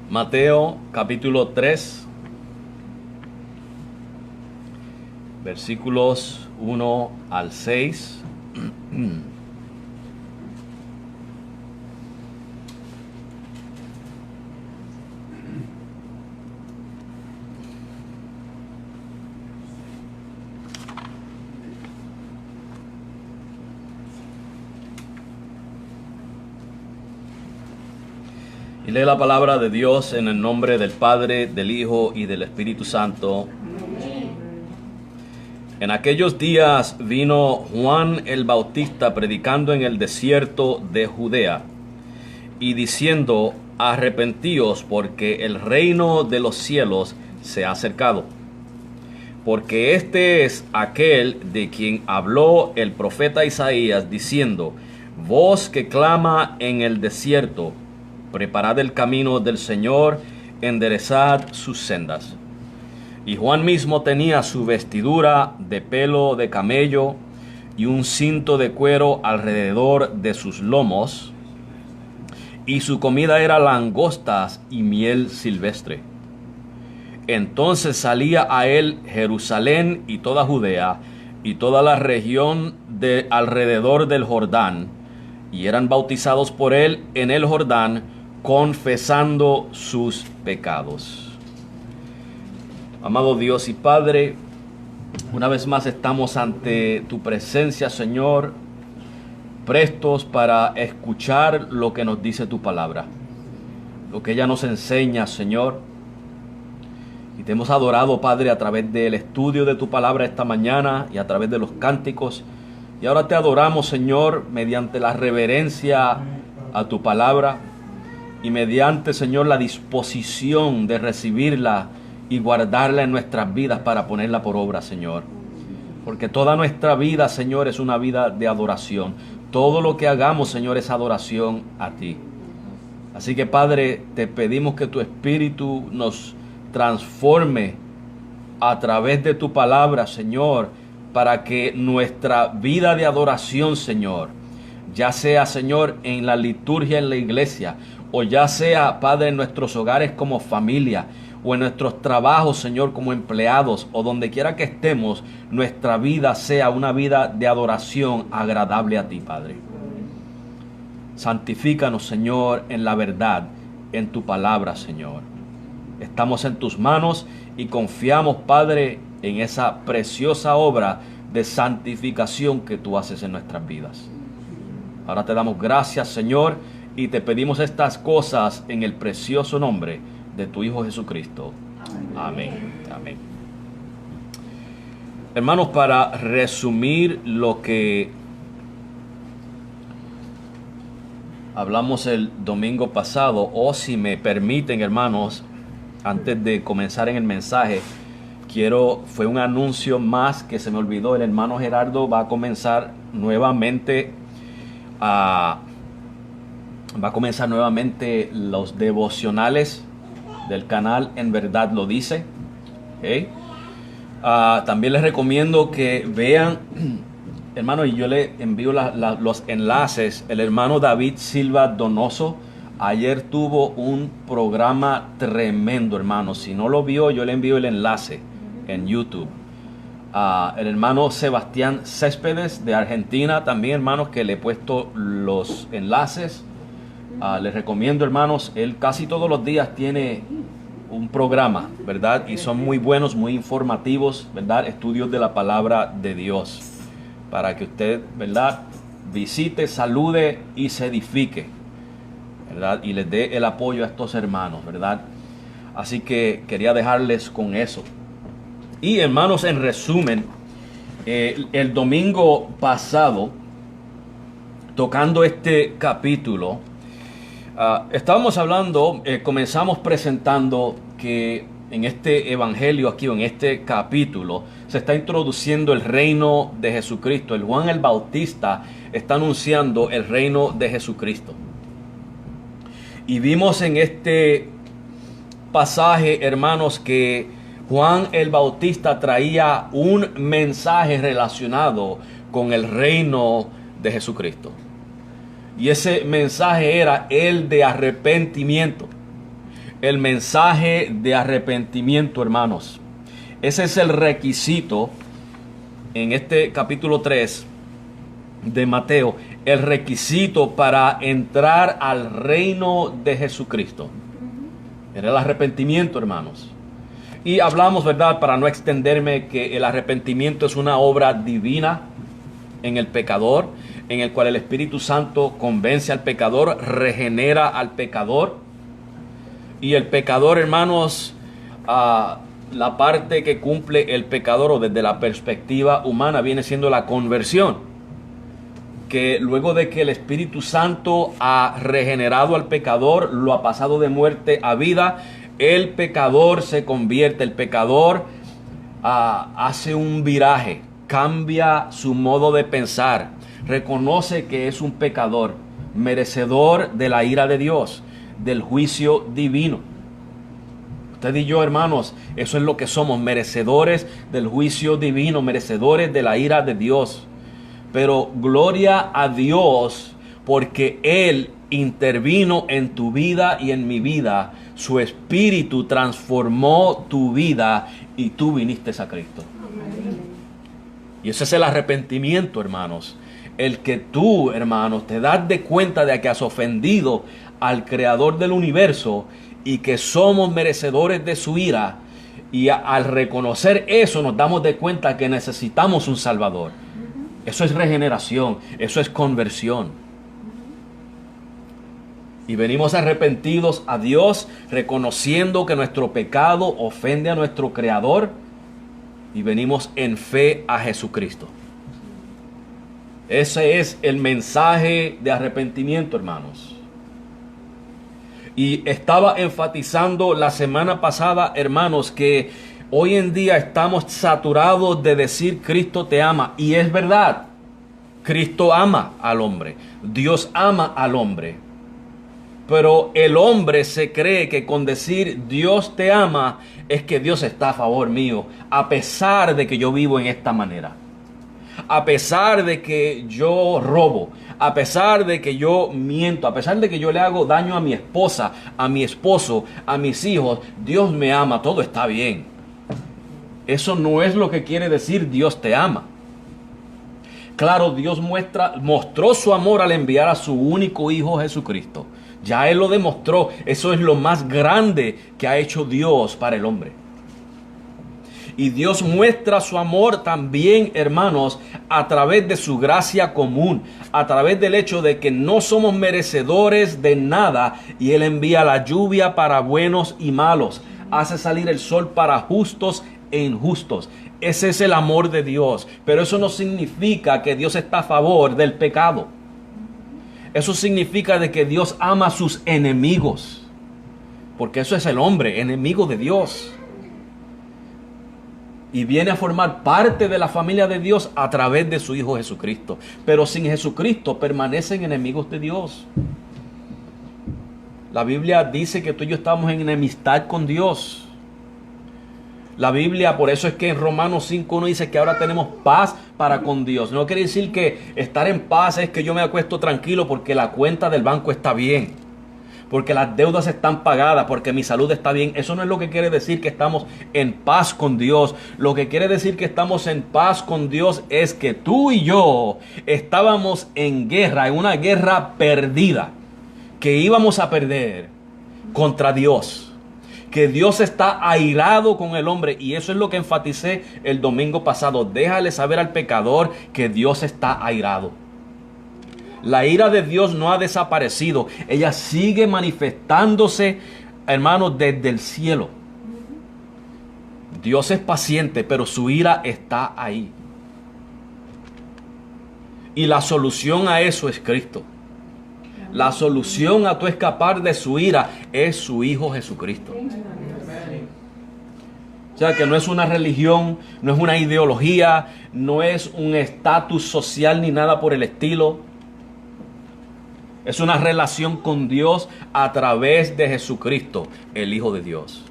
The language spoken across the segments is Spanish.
Mateo capítulo 3, versículos 1 al 6. Y lee la palabra de Dios en el nombre del Padre, del Hijo y del Espíritu Santo. En aquellos días vino Juan el Bautista predicando en el desierto de Judea y diciendo: arrepentíos, porque el reino de los cielos se ha acercado. Porque este es aquel de quien habló el profeta Isaías, diciendo: voz que clama en el desierto, preparad el camino del Señor, enderezad sus sendas. Y Juan mismo tenía su vestidura de pelo de camello y un cinto de cuero alrededor de sus lomos, y su comida era langostas y miel silvestre. Entonces salía a él Jerusalén y toda Judea y toda la región de alrededor del Jordán, y eran bautizados por él en el Jordán, confesando sus pecados. Amado Dios y Padre, una vez más estamos ante tu presencia, Señor, prestos para escuchar lo que nos dice tu palabra, lo que ella nos enseña, Señor. Y te hemos adorado, Padre, a través del estudio de tu palabra esta mañana y a través de los cánticos. Y ahora te adoramos, Señor, mediante la reverencia a tu palabra y mediante, Señor, la disposición de recibirla y guardarla en nuestras vidas para ponerla por obra, Señor. Porque toda nuestra vida, Señor, es una vida de adoración. Todo lo que hagamos, Señor, es adoración a ti. Así que, Padre, te pedimos que tu Espíritu nos transforme a través de tu palabra, Señor, para que nuestra vida de adoración, Señor, ya sea, Señor, en la liturgia en la iglesia, o ya sea, Padre, en nuestros hogares como familia, o en nuestros trabajos, Señor, como empleados, o donde quiera que estemos, nuestra vida sea una vida de adoración agradable a ti, Padre. Santifícanos, Señor, en la verdad, en tu palabra, Señor. Estamos en tus manos y confiamos, Padre, en esa preciosa obra de santificación que tú haces en nuestras vidas. Ahora te damos gracias, Señor, y te pedimos estas cosas en el precioso nombre de tu Hijo Jesucristo. Amén. Amén. Hermanos, para resumir lo que hablamos el domingo pasado, o si me permiten, hermanos, antes de comenzar en el mensaje, fue un anuncio más que se me olvidó. El hermano Gerardo va a comenzar nuevamente los devocionales del canal En Verdad Lo Dice. ¿Okay? También les recomiendo que vean, hermano, y yo le envío los enlaces. El hermano David Silva Donoso ayer tuvo un programa tremendo, hermano. Si no lo vio, yo le envío el enlace en YouTube. El hermano Sebastián Céspedes de Argentina, también, hermanos, que le he puesto los enlaces. Les recomiendo, hermanos, él casi todos los días tiene un programa, ¿verdad? Y son muy buenos, muy informativos, ¿verdad? Estudios de la palabra de Dios, para que usted, ¿verdad?, visite, salude y se edifique, ¿verdad? Y les dé el apoyo a estos hermanos, ¿verdad? Así que quería dejarles con eso. Y, hermanos, en resumen, el domingo pasado, tocando este capítulo, estábamos hablando, comenzamos presentando que en este evangelio aquí, o en este capítulo, se está introduciendo el reino de Jesucristo. El Juan el Bautista está anunciando el reino de Jesucristo. Y vimos en este pasaje, hermanos, que Juan el Bautista traía un mensaje relacionado con el reino de Jesucristo. Y ese mensaje era el de arrepentimiento. El mensaje de arrepentimiento, hermanos. Ese es el requisito en este capítulo 3 de Mateo. El requisito para entrar al reino de Jesucristo. Era el arrepentimiento, hermanos. Y hablamos, ¿verdad?, para no extenderme, que el arrepentimiento es una obra divina en el pecador, en el cual el Espíritu Santo convence al pecador, regenera al pecador. Y el pecador, hermanos, la parte que cumple el pecador, o desde la perspectiva humana, viene siendo la conversión. Que luego de que el Espíritu Santo ha regenerado al pecador, lo ha pasado de muerte a vida, el pecador se convierte, el pecador hace un viraje, cambia su modo de pensar, reconoce que es un pecador, merecedor de la ira de Dios, del juicio divino. Usted y yo, hermanos, eso es lo que somos, merecedores del juicio divino, merecedores de la ira de Dios. Pero gloria a Dios, porque Él intervino en tu vida y en mi vida. Su Espíritu transformó tu vida y tú viniste a Cristo. Y ese es el arrepentimiento, hermanos. El que tú, hermanos, te das de cuenta de que has ofendido al Creador del universo y que somos merecedores de su ira. Y al reconocer eso, nos damos de cuenta que necesitamos un Salvador. Eso es regeneración, eso es conversión. Y venimos arrepentidos a Dios, reconociendo que nuestro pecado ofende a nuestro Creador, y venimos en fe a Jesucristo. Ese es el mensaje de arrepentimiento, hermanos. Y estaba enfatizando la semana pasada, hermanos, que hoy en día estamos saturados de decir Cristo te ama. Y es verdad, Cristo ama al hombre, Dios ama al hombre. Pero el hombre se cree que con decir Dios te ama es que Dios está a favor mío, a pesar de que yo vivo en esta manera. A pesar de que yo robo, a pesar de que yo miento, a pesar de que yo le hago daño a mi esposa, a mi esposo, a mis hijos, Dios me ama, todo está bien. Eso no es lo que quiere decir Dios te ama. Claro, Dios mostró su amor al enviar a su único Hijo Jesucristo. Ya Él lo demostró. Eso es lo más grande que ha hecho Dios para el hombre. Y Dios muestra su amor también, hermanos, a través de su gracia común, a través del hecho de que no somos merecedores de nada y Él envía la lluvia para buenos y malos, hace salir el sol para justos e injustos. Ese es el amor de Dios, pero eso no significa que Dios está a favor del pecado. Eso significa de que Dios ama a sus enemigos, porque eso es el hombre, enemigo de Dios. Y viene a formar parte de la familia de Dios a través de su Hijo Jesucristo. Pero sin Jesucristo permanecen enemigos de Dios. La Biblia dice que tú y yo estamos en enemistad con Dios. La Biblia, por eso es que en Romanos 5:1 dice que ahora tenemos paz para con Dios. No quiere decir que estar en paz es que yo me acuesto tranquilo porque la cuenta del banco está bien, porque las deudas están pagadas, porque mi salud está bien. Eso no es lo que quiere decir que estamos en paz con Dios. Lo que quiere decir que estamos en paz con Dios es que tú y yo estábamos en guerra, en una guerra perdida, que íbamos a perder contra Dios. Que Dios está airado con el hombre, y eso es lo que enfaticé el domingo pasado. Déjale saber al pecador que Dios está airado. La ira de Dios no ha desaparecido. Ella sigue manifestándose, hermanos, desde el cielo. Dios es paciente, pero su ira está ahí. Y la solución a eso es Cristo. La solución a tu escapar de su ira es su Hijo Jesucristo. sea que no es una religión, no es una ideología, no es un estatus social ni nada por el estilo. Es una relación con Dios a través de Jesucristo, el Hijo de Dios.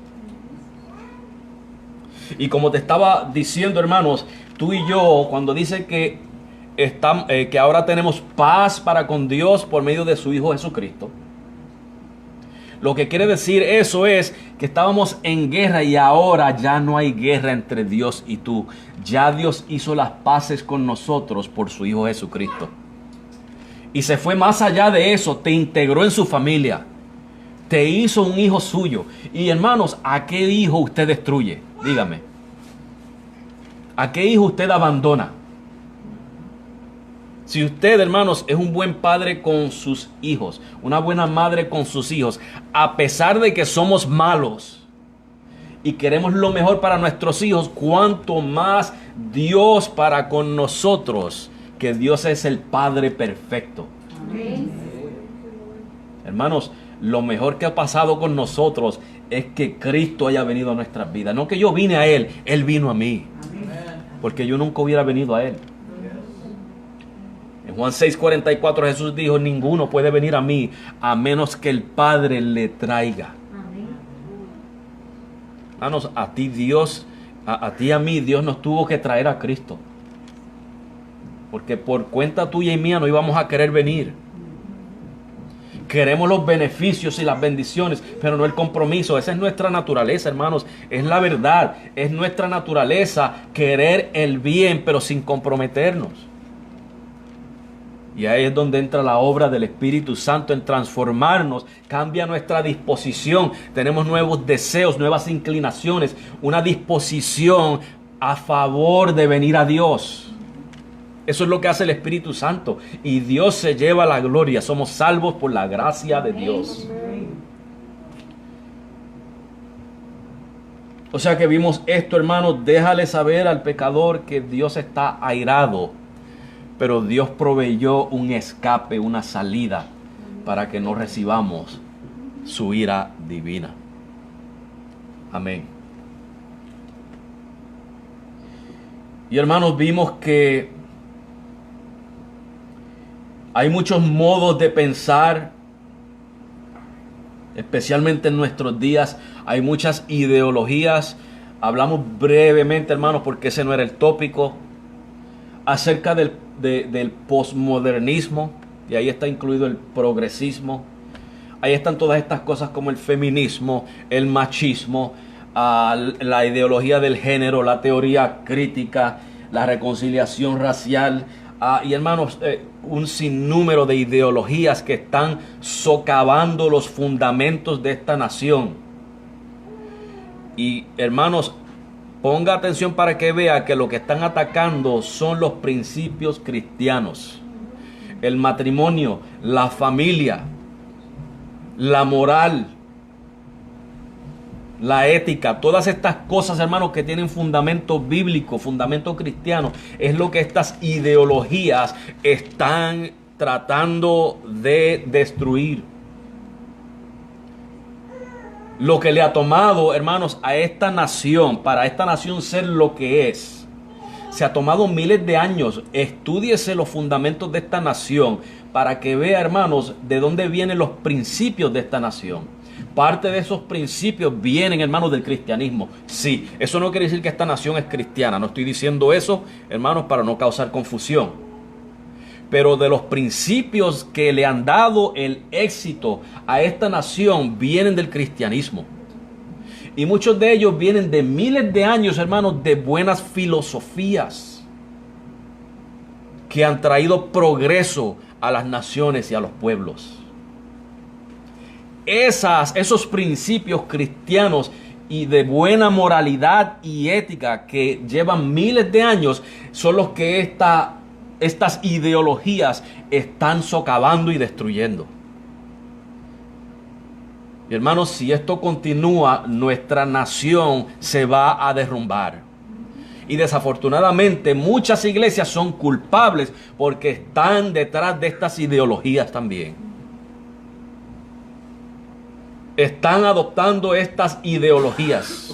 Y como te estaba diciendo, hermanos, tú y yo, cuando dice que ahora tenemos paz para con Dios por medio de su Hijo Jesucristo, lo que quiere decir eso es que estábamos en guerra y ahora ya no hay guerra entre Dios y tú. Ya Dios hizo las paces con nosotros por su Hijo Jesucristo. Y se fue más allá de eso, te integró en su familia, te hizo un hijo suyo. Y hermanos, ¿a qué hijo usted destruye? Dígame. ¿A qué hijo usted abandona? Si usted, hermanos, es un buen padre con sus hijos, una buena madre con sus hijos, a pesar de que somos malos y queremos lo mejor para nuestros hijos, cuánto más Dios para con nosotros, que Dios es el Padre perfecto. Amén. Hermanos, lo mejor que ha pasado con nosotros es que Cristo haya venido a nuestras vidas. No que yo vine a Él, Él vino a mí. Porque yo nunca hubiera venido a Él. En Juan 6:44 Jesús dijo, ninguno puede venir a mí a menos que el Padre le traiga. Hermanos, a ti Dios, a ti y a mí, Dios nos tuvo que traer a Cristo. Porque por cuenta tuya y mía no íbamos a querer venir. Queremos los beneficios y las bendiciones, pero no el compromiso. Esa es nuestra naturaleza, hermanos. Es la verdad. Es nuestra naturaleza querer el bien, pero sin comprometernos. Y ahí es donde entra la obra del Espíritu Santo en transformarnos. Cambia nuestra disposición. Tenemos nuevos deseos, nuevas inclinaciones. Una disposición a favor de venir a Dios. Eso es lo que hace el Espíritu Santo. Y Dios se lleva la gloria. Somos salvos por la gracia de Dios. O sea que vimos esto, hermanos. Déjale saber al pecador que Dios está airado. Pero Dios proveyó un escape, una salida, para que no recibamos su ira divina. Amén. Y hermanos, vimos que hay muchos modos de pensar, especialmente en nuestros días. Hay muchas ideologías. Hablamos brevemente, hermanos, porque ese no era el tópico, acerca del posmodernismo, y ahí está incluido el progresismo. Ahí están todas estas cosas como el feminismo, el machismo, la ideología del género, la teoría crítica, la reconciliación racial. Y hermanos, un sinnúmero de ideologías que están socavando los fundamentos de esta nación. Y hermanos, ponga atención para que vea que lo que están atacando son los principios cristianos. El matrimonio, la familia, la moral, la ética, todas estas cosas, hermanos, que tienen fundamento bíblico, fundamento cristiano, es lo que estas ideologías están tratando de destruir. Lo que le ha tomado, hermanos, a esta nación, para esta nación ser lo que es, se ha tomado miles de años. Estúdiese los fundamentos de esta nación para que vea, hermanos, de dónde vienen los principios de esta nación. Parte de esos principios vienen, hermanos, del cristianismo. Sí, eso no quiere decir que esta nación es cristiana. No estoy diciendo eso, hermanos, para no causar confusión. Pero de los principios que le han dado el éxito a esta nación vienen del cristianismo. Y muchos de ellos vienen de miles de años, hermanos, de buenas filosofías que han traído progreso a las naciones y a los pueblos. Esos principios cristianos y de buena moralidad y ética que llevan miles de años son los que estas ideologías están socavando y destruyendo. Y hermanos, si esto continúa, nuestra nación se va a derrumbar. Y desafortunadamente muchas iglesias son culpables porque están detrás de estas ideologías también. Están adoptando estas ideologías.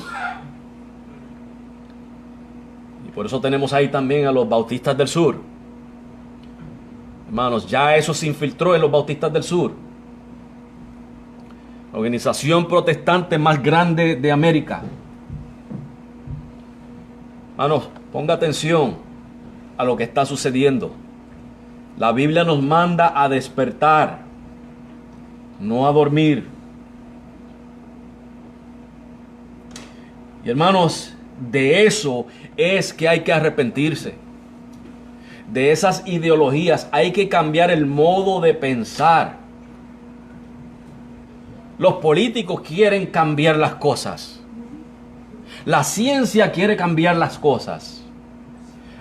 Por eso tenemos ahí también a los bautistas del sur. Hermanos, ya eso se infiltró en los bautistas del sur. La organización protestante más grande de América. Hermanos, ponga atención a lo que está sucediendo. La Biblia nos manda a despertar, no a dormir. Y hermanos, de eso es que hay que arrepentirse. De esas ideologías hay que cambiar el modo de pensar. Los políticos quieren cambiar las cosas. La ciencia quiere cambiar las cosas.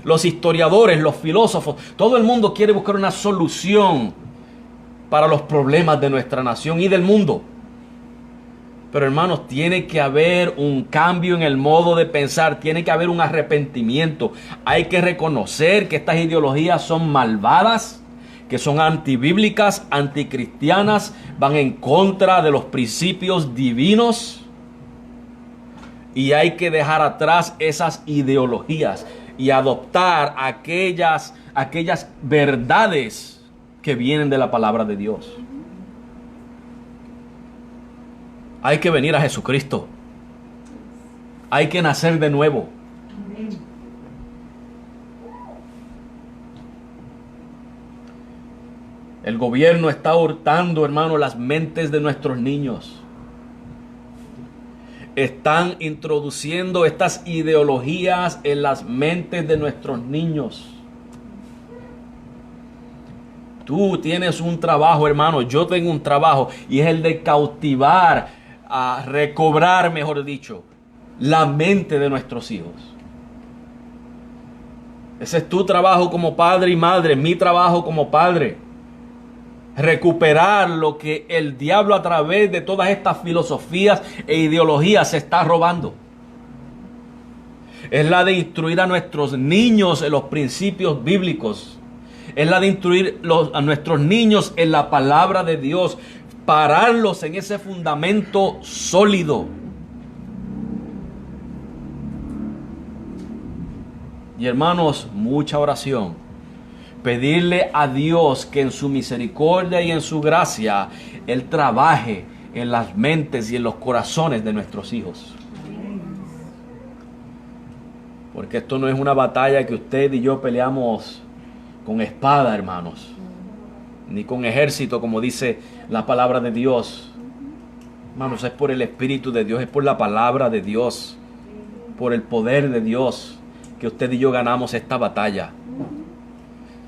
Los historiadores, los filósofos, todo el mundo quiere buscar una solución para los problemas de nuestra nación y del mundo. Pero hermanos, tiene que haber un cambio en el modo de pensar, tiene que haber un arrepentimiento. Hay que reconocer que estas ideologías son malvadas, que son antibíblicas, anticristianas, van en contra de los principios divinos. Y hay que dejar atrás esas ideologías y adoptar aquellas verdades que vienen de la palabra de Dios. Hay que venir a Jesucristo. Hay que nacer de nuevo. El gobierno está hurtando, hermano, las mentes de nuestros niños. Están introduciendo estas ideologías en las mentes de nuestros niños. Tú tienes un trabajo, hermano. Yo tengo un trabajo y es el de cautivar, a recobrar, mejor dicho, la mente de nuestros hijos. Ese es tu trabajo como padre y madre, mi trabajo como padre. Recuperar lo que el diablo a través de todas estas filosofías e ideologías se está robando. Es la de instruir a nuestros niños en los principios bíblicos. Es la de instruir a nuestros niños en la palabra de Dios. Pararlos en ese fundamento sólido. Y hermanos, mucha oración. Pedirle a Dios que en su misericordia y en su gracia, Él trabaje en las mentes y en los corazones de nuestros hijos. Porque esto no es una batalla que usted y yo peleamos con espada, hermanos. Ni con ejército, como dice la palabra de Dios. Hermanos, es por el Espíritu de Dios, es por la palabra de Dios, por el poder de Dios, que usted y yo ganamos esta batalla.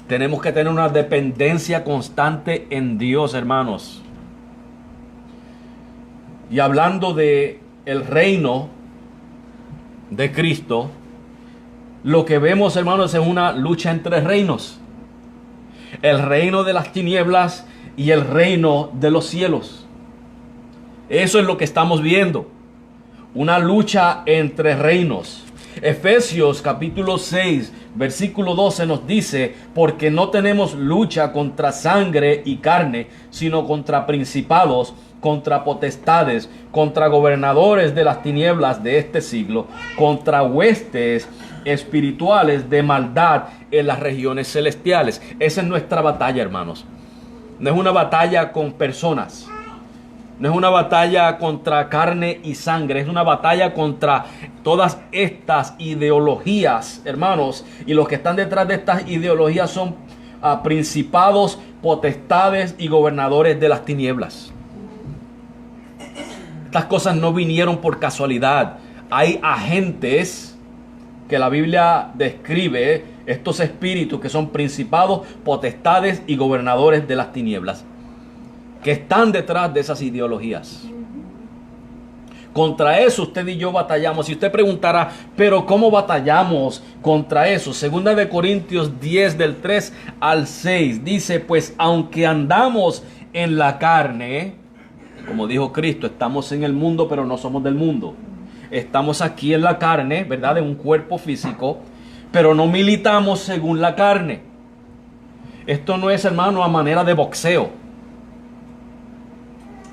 Tenemos que tener una dependencia constante en Dios, hermanos. Y hablando de el reino de Cristo, lo que vemos, hermanos, es una lucha entre reinos. El reino de las tinieblas y el reino de los cielos. Eso es lo que estamos viendo. Una lucha entre reinos. Efesios capítulo 6, versículo 12 nos dice: porque no tenemos lucha contra sangre y carne, sino contra principados, contra potestades, contra gobernadores de las tinieblas de este siglo, contra huestes espirituales de maldad en las regiones celestiales. Esa es nuestra batalla, hermanos. No es una batalla con personas. No es una batalla contra carne y sangre. Es una batalla contra todas estas ideologías, hermanos. Y los que están detrás de estas ideologías son principados, potestades y gobernadores de las tinieblas. Estas cosas no vinieron por casualidad. Hay agentes que la Biblia describe, estos espíritus que son principados, potestades y gobernadores de las tinieblas, que están detrás de esas ideologías. Contra eso usted y yo batallamos. Si usted preguntará, pero ¿cómo batallamos contra eso? Segunda de Corintios 10 del 3 al 6 dice: pues aunque andamos en la carne, como dijo Cristo, estamos en el mundo pero no somos del mundo. Estamos aquí en la carne, ¿verdad? En un cuerpo físico, pero no militamos según la carne. Esto no es, hermano, a manera de boxeo.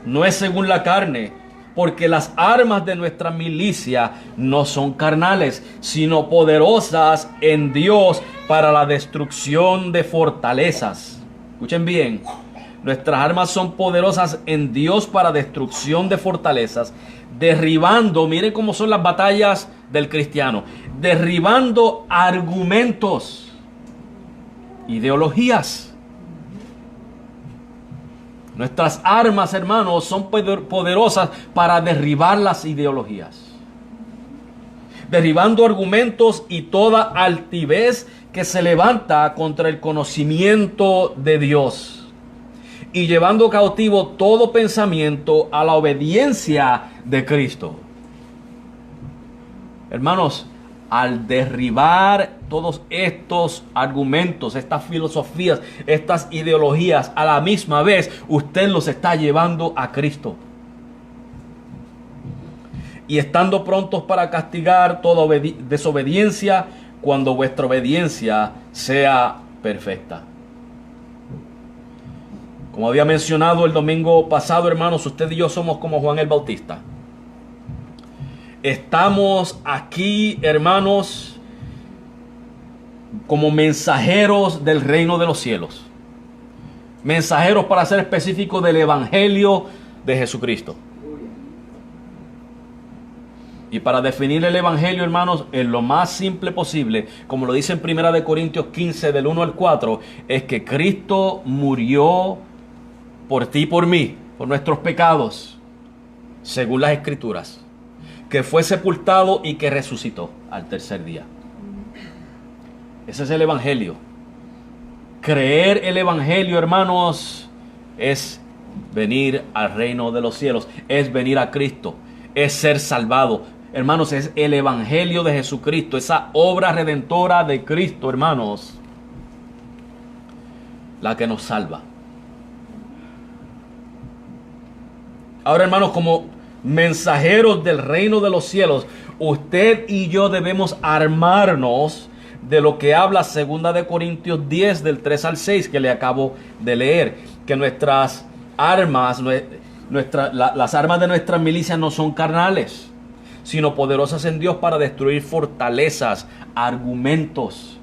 No es según la carne. Porque las armas de nuestra milicia no son carnales, sino poderosas en Dios para la destrucción de fortalezas. Escuchen bien, nuestras armas son poderosas en Dios para destrucción de fortalezas, derribando, miren cómo son las batallas del cristiano, derribando argumentos, ideologías. Nuestras armas, hermanos, son poderosas para derribar las ideologías. Derribando argumentos y toda altivez que se levanta contra el conocimiento de Dios. Y llevando cautivo todo pensamiento a la obediencia de Cristo. Hermanos, al derribar todos estos argumentos, estas filosofías, estas ideologías, a la misma vez, usted los está llevando a Cristo. Y estando prontos para castigar toda desobediencia, cuando vuestra obediencia sea perfecta. Como había mencionado el domingo pasado, hermanos, usted y yo somos como Juan el Bautista. Estamos aquí, hermanos, como mensajeros del reino de los cielos. Mensajeros, para ser específico, del evangelio de Jesucristo. Y para definir el evangelio, hermanos, en lo más simple posible, como lo dice en 1 Corintios 15, del 1 al 4, es que Cristo murió por ti y por mí, por nuestros pecados, según las Escrituras, que fue sepultado y que resucitó al tercer día. Ese es el evangelio. Creer el evangelio, hermanos, es venir al reino de los cielos, es venir a Cristo, es ser salvado. Hermanos, es el evangelio de Jesucristo, esa obra redentora de Cristo, hermanos, la que nos salva. Ahora, hermanos, como mensajeros del reino de los cielos, usted y yo debemos armarnos de lo que habla 2 Corintios 10, del 3 al 6, que le acabo de leer, que nuestras armas, las armas de nuestra milicia no son carnales, sino poderosas en Dios para destruir fortalezas, argumentos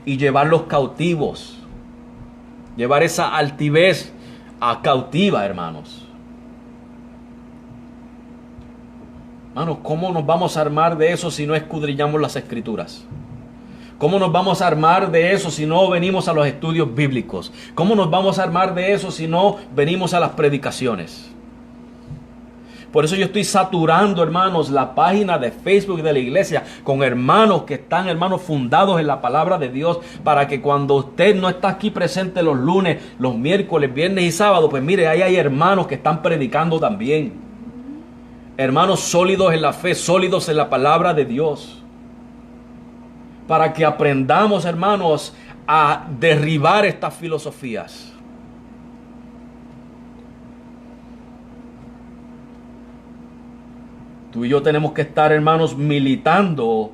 y llevarlos cautivos. Llevar esa altivez a cautiva, hermanos. Hermanos, ¿cómo nos vamos a armar de eso si no escudriñamos las Escrituras? ¿Cómo nos vamos a armar de eso si no venimos a los estudios bíblicos? ¿Cómo nos vamos a armar de eso si no venimos a las predicaciones? Por eso yo estoy saturando, hermanos, la página de Facebook de la iglesia con hermanos que están, hermanos, fundados en la palabra de Dios, para que cuando usted no está aquí presente los lunes, los miércoles, viernes y sábado, pues mire, ahí hay hermanos que están predicando también. Hermanos sólidos en la fe, sólidos en la palabra de Dios. Para que aprendamos, hermanos, a derribar estas filosofías. Tú y yo tenemos que estar, hermanos, militando,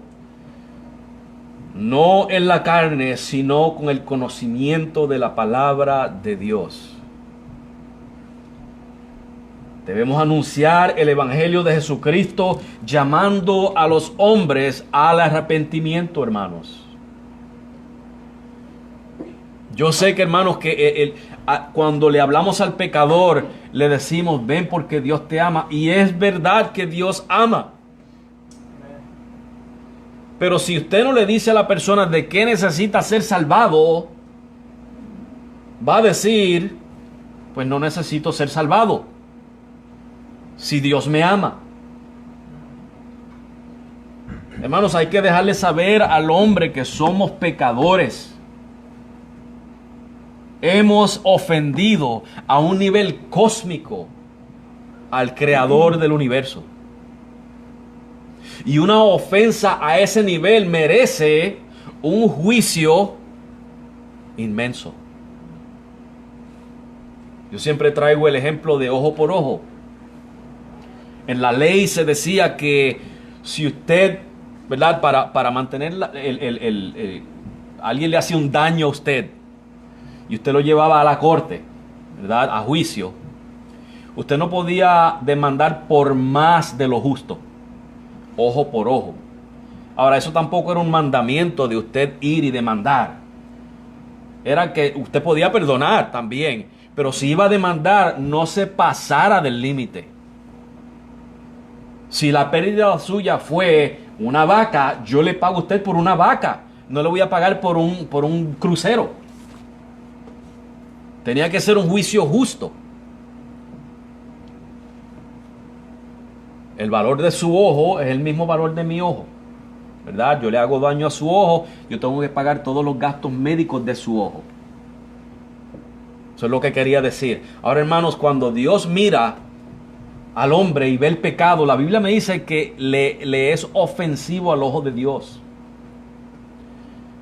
no en la carne, sino con el conocimiento de la palabra de Dios. Debemos anunciar el evangelio de Jesucristo, llamando a los hombres al arrepentimiento, hermanos. Yo sé que, hermanos, que cuando le hablamos al pecador, le decimos, ven porque Dios te ama. Y es verdad que Dios ama. Pero si usted no le dice a la persona de qué necesita ser salvado, va a decir, pues no necesito ser salvado, si Dios me ama. Hermanos, hay que dejarle saber al hombre que somos pecadores. Hemos ofendido a un nivel cósmico al creador del universo. Y una ofensa a ese nivel merece un juicio inmenso. Yo siempre traigo el ejemplo de ojo por ojo. En la ley se decía que si usted, ¿verdad? Para mantener alguien le hacía un daño a usted y usted lo llevaba a la corte, ¿verdad? A juicio. Usted no podía demandar por más de lo justo, ojo por ojo. Ahora, eso tampoco era un mandamiento de usted ir y demandar. Era que usted podía perdonar también, pero si iba a demandar, no se pasara del límite. Si la pérdida suya fue una vaca, yo le pago a usted por una vaca. No le voy a pagar por un crucero. Tenía que ser un juicio justo. El valor de su ojo es el mismo valor de mi ojo, ¿verdad? Yo le hago daño a su ojo, yo tengo que pagar todos los gastos médicos de su ojo. Eso es lo que quería decir. Ahora, hermanos, cuando Dios mira al hombre y ve el pecado, la Biblia me dice que le es ofensivo al ojo de Dios.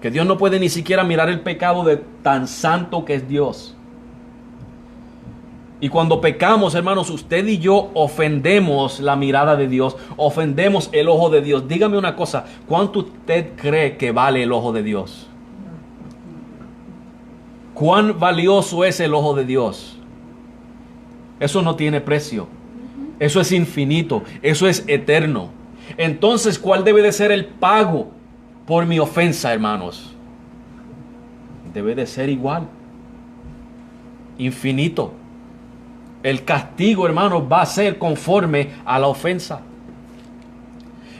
Que Dios no puede ni siquiera mirar el pecado de tan santo que es Dios. Y cuando pecamos, hermanos, usted y yo ofendemos la mirada de Dios, ofendemos el ojo de Dios. Dígame una cosa, ¿cuánto usted cree que vale el ojo de Dios? ¿Cuán valioso es el ojo de Dios? Eso no tiene precio. Eso es infinito. Eso es eterno. Entonces, ¿cuál debe de ser el pago por mi ofensa, hermanos? Debe de ser igual. Infinito. El castigo, hermanos, va a ser conforme a la ofensa.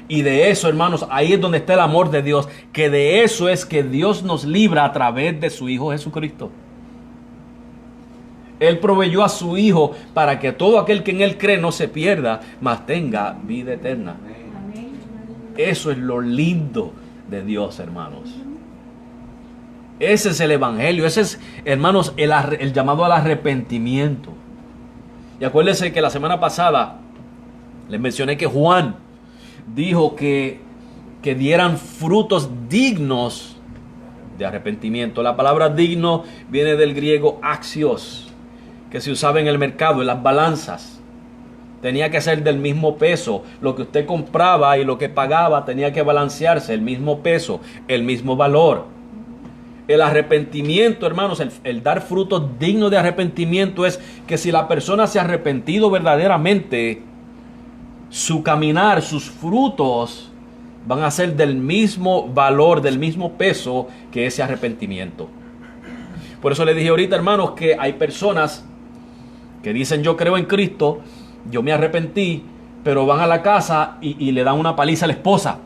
Y de eso, hermanos, ahí es donde está el amor de Dios. Que de eso es que Dios nos libra a través de su Hijo Jesucristo. Él proveyó a su Hijo para que todo aquel que en Él cree no se pierda, mas tenga vida eterna. Eso es lo lindo de Dios, hermanos. Ese es el Evangelio. Ese es, hermanos, el llamado al arrepentimiento. Y acuérdense que la semana pasada les mencioné que Juan dijo que dieran frutos dignos de arrepentimiento. La palabra digno viene del griego axios, que se usaba en el mercado, en las balanzas. Tenía que ser del mismo peso. Lo que usted compraba y lo que pagaba tenía que balancearse, el mismo peso, el mismo valor. El arrepentimiento, hermanos, el dar frutos dignos de arrepentimiento es que si la persona se ha arrepentido verdaderamente, su caminar, sus frutos van a ser del mismo valor, del mismo peso que ese arrepentimiento. Por eso le dije ahorita, hermanos, que hay personas que dicen yo creo en Cristo, yo me arrepentí, pero van a la casa y le dan una paliza a la esposa.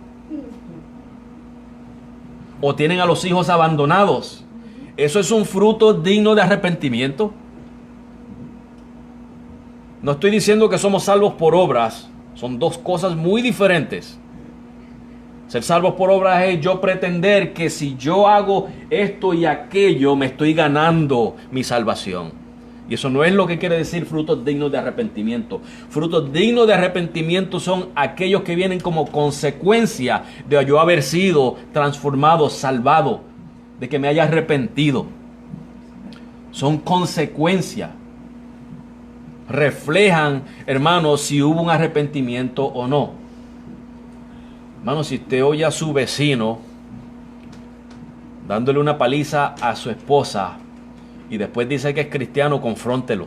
O tienen a los hijos abandonados. ¿Eso es un fruto digno de arrepentimiento? No estoy diciendo que somos salvos por obras. Son dos cosas muy diferentes. Ser salvos por obras es yo pretender que si yo hago esto y aquello, me estoy ganando mi salvación. Y eso no es lo que quiere decir frutos dignos de arrepentimiento. Frutos dignos de arrepentimiento son aquellos que vienen como consecuencia de yo haber sido transformado, salvado, de que me haya arrepentido. Son consecuencia. Reflejan, hermanos, si hubo un arrepentimiento o no. Hermanos, si usted oye a su vecino dándole una paliza a su esposa, y después dice que es cristiano, confróntelo.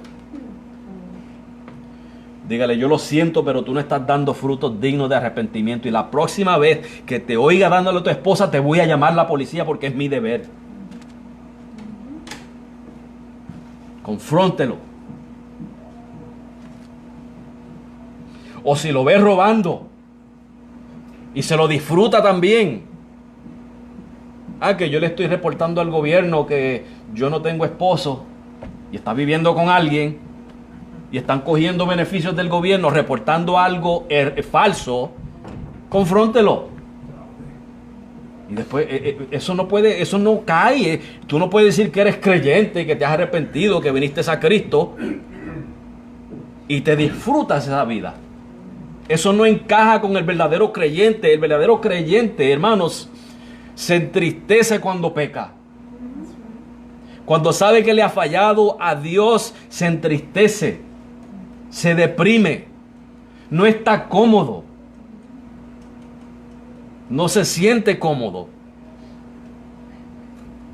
Dígale, yo lo siento, pero tú no estás dando frutos dignos de arrepentimiento. Y la próxima vez que te oiga dándole a tu esposa, te voy a llamar a la policía porque es mi deber. Confróntelo. O si lo ves robando y se lo disfruta también. Que yo le estoy reportando al gobierno que yo no tengo esposo y está viviendo con alguien y están cogiendo beneficios del gobierno, reportando algo falso, confróntelo. Y después, eso no cae. Tú no puedes decir que eres creyente, que te has arrepentido, que viniste a Cristo y te disfrutas esa vida. Eso no encaja con el verdadero creyente. El verdadero creyente, hermanos, se entristece cuando peca. Cuando sabe que le ha fallado a Dios, se entristece, se deprime, no está cómodo, no se siente cómodo.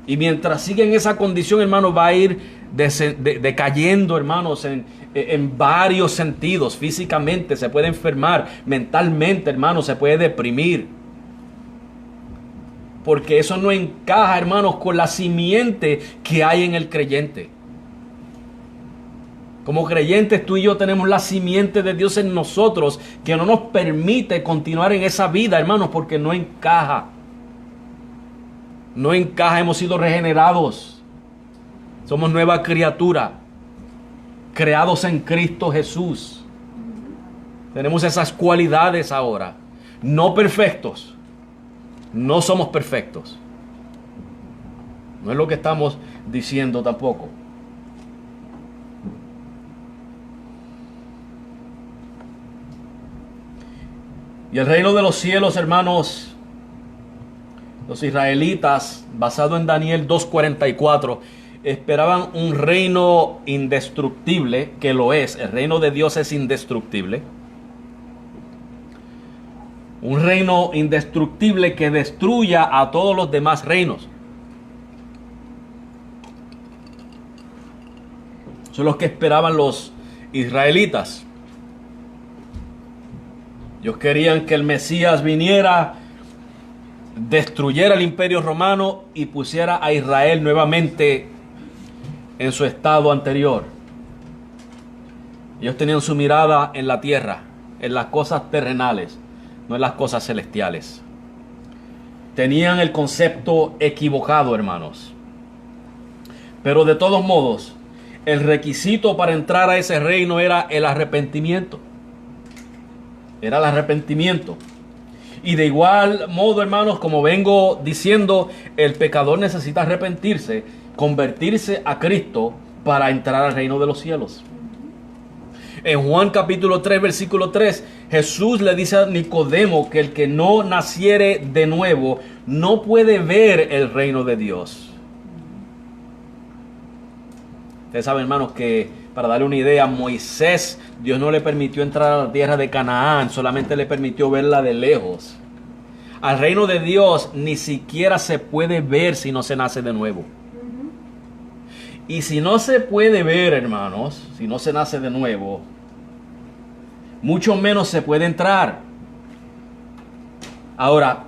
Y mientras sigue en esa condición, hermanos, va a ir decayendo, hermanos, en varios sentidos. Físicamente se puede enfermar, mentalmente, hermanos, se puede deprimir. Porque eso no encaja, hermanos, con la simiente que hay en el creyente. Como creyentes, tú y yo tenemos la simiente de Dios en nosotros, que no nos permite continuar en esa vida, hermanos, porque no encaja. No encaja, hemos sido regenerados. Somos nueva criatura, creados en Cristo Jesús. Tenemos esas cualidades ahora. No perfectos. No somos perfectos. No es lo que estamos diciendo tampoco. Y el reino de los cielos, hermanos, los israelitas, basado en Daniel 2:44, esperaban un reino indestructible, que lo es. El reino de Dios es indestructible. Un reino indestructible que destruya a todos los demás reinos. Son los que esperaban los israelitas. Ellos querían que el Mesías viniera, destruyera el imperio romano y pusiera a Israel nuevamente en su estado anterior. Ellos tenían su mirada en la tierra, en las cosas terrenales, no en las cosas celestiales. Tenían el concepto equivocado, hermanos. Pero de todos modos, el requisito para entrar a ese reino era el arrepentimiento. Era el arrepentimiento. Y de igual modo, hermanos, como vengo diciendo, el pecador necesita arrepentirse, convertirse a Cristo para entrar al reino de los cielos. En Juan capítulo 3, versículo 3, Jesús le dice a Nicodemo que el que no naciere de nuevo no puede ver el reino de Dios. Ustedes saben, hermanos, que para darle una idea, Moisés, Dios no le permitió entrar a la tierra de Canaán, solamente le permitió verla de lejos. Al reino de Dios ni siquiera se puede ver si no se nace de nuevo. Y si no se puede ver, hermanos, si no se nace de nuevo, mucho menos se puede entrar. Ahora,